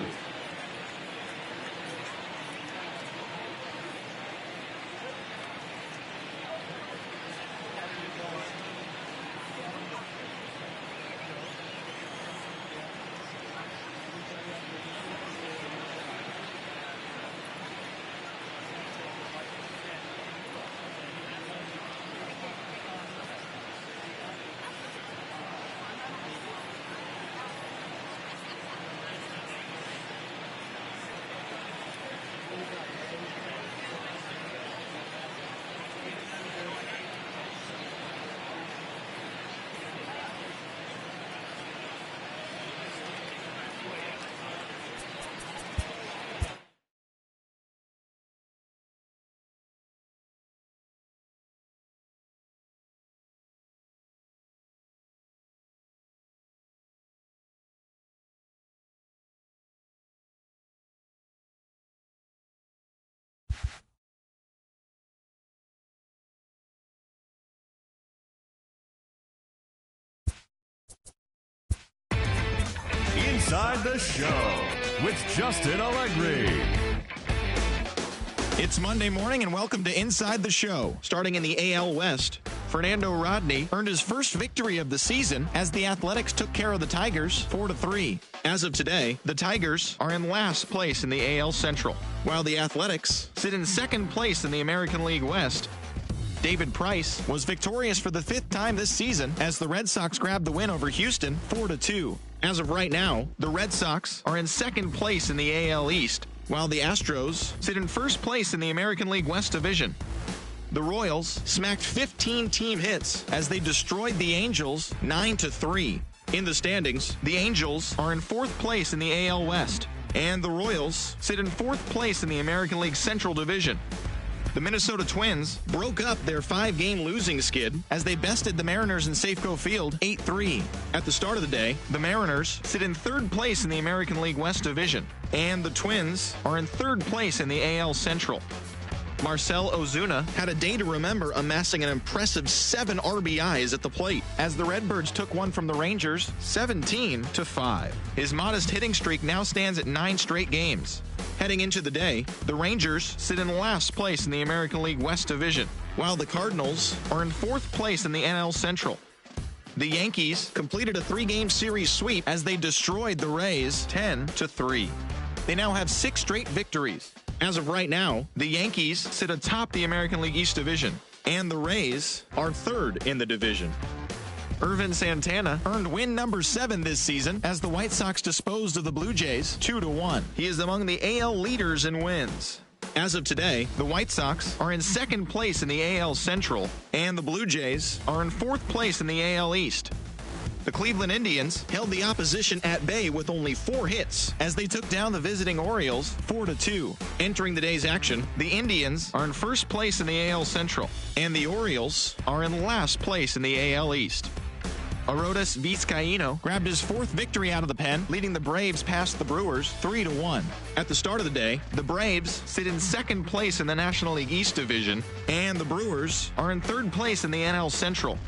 Inside the Show with Justin Allegri. It's Monday morning and welcome to Inside the Show. Starting in the AL West, Fernando Rodney earned his first victory of the season as the Athletics took care of the Tigers 4-3. As of today, the Tigers are in last place in the AL Central, while the Athletics sit in second place in the American League West. David Price was victorious for the 5th time this season as the Red Sox grabbed the win over Houston 4-2. As of right now, the Red Sox are in second place in the AL East, while the Astros sit in first place in the American League West Division. The Royals smacked 15 team hits as they destroyed the Angels 9-3. In the standings, the Angels are in 4th place in the AL West, and the Royals sit in 4th place in the American League Central Division. The Minnesota Twins broke up their 5-game losing skid as they bested the Mariners in Safeco Field 8-3. At the start of the day, the Mariners sit in 3rd place in the American League West Division, and the Twins are in 3rd place in the AL Central. Marcell Ozuna had a day to remember, amassing an impressive 7 RBIs at the plate as the Redbirds took one from the Rangers 17-5. His modest hitting streak now stands at 9 straight games. Heading into the day, the Rangers sit in last place in the American League West Division, while the Cardinals are in 4th place in the NL Central. The Yankees completed a 3-game series sweep as they destroyed the Rays 10-3. They now have 6 straight victories. As of right now, the Yankees sit atop the American League East Division, and the Rays are 3rd in the division. Irvin Santana earned win number 7 this season as the White Sox disposed of the Blue Jays 2-1. He is among the AL leaders in wins. As of today, the White Sox are in 2nd place in the AL Central, and the Blue Jays are in 4th place in the AL East. The Cleveland Indians held the opposition at bay with only 4 hits as they took down the visiting Orioles 4-2. Entering the day's action, the Indians are in 1st place in the AL Central, and the Orioles are in last place in the AL East. Arodys Vizcaíno grabbed his 4th victory out of the pen, leading the Braves past the Brewers 3-1. At the start of the day, the Braves sit in 2nd place in the National League East Division, and the Brewers are in 3rd place in the NL Central.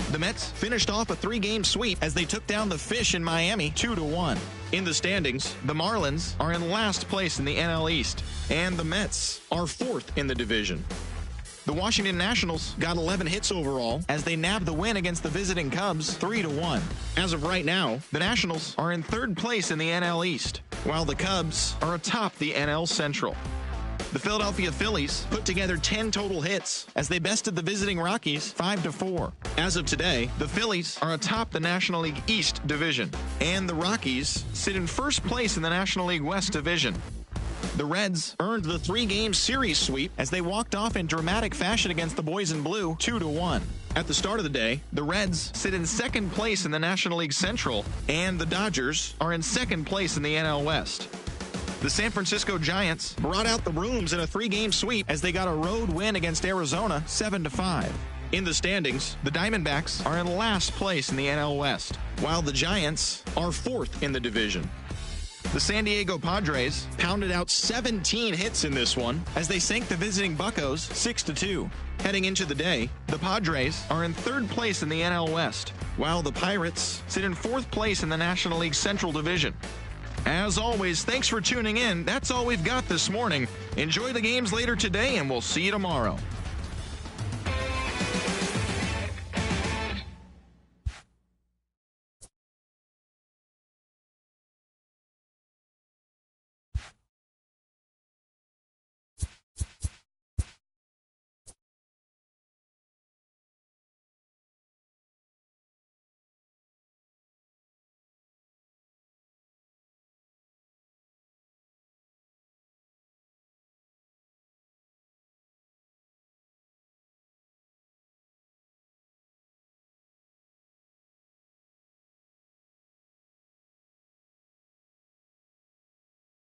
The Mets finished off a 3-game sweep as they took down the Fish in Miami 2-1. In the standings, the Marlins are in last place in the NL East, and the Mets are 4th in the division. The Washington Nationals got 11 hits overall as they nabbed the win against the visiting Cubs 3-1. As of right now, the Nationals are in 3rd place in the NL East, while the Cubs are atop the NL Central. The Philadelphia Phillies put together 10 total hits as they bested the visiting Rockies 5-4. As of today, the Phillies are atop the National League East Division, and the Rockies sit in 1st place in the National League West Division. The Reds earned the 3-game series sweep as they walked off in dramatic fashion against the Boys in Blue 2-1. At the start of the day, the Reds sit in 2nd place in the National League Central, and the Dodgers are in 2nd place in the NL West. The San Francisco Giants brought out the rooms in a 3-game sweep as they got a road win against Arizona 7-5. In the standings, the Diamondbacks are in last place in the NL West, while the Giants are 4th in the division. The San Diego Padres pounded out 17 hits in this one as they sank the visiting Buccos 6-2. Heading into the day, the Padres are in 3rd place in the NL West, while the Pirates sit in 4th place in the National League Central Division. As always, thanks for tuning in. That's all we've got this morning. Enjoy the games later today, and we'll see you tomorrow.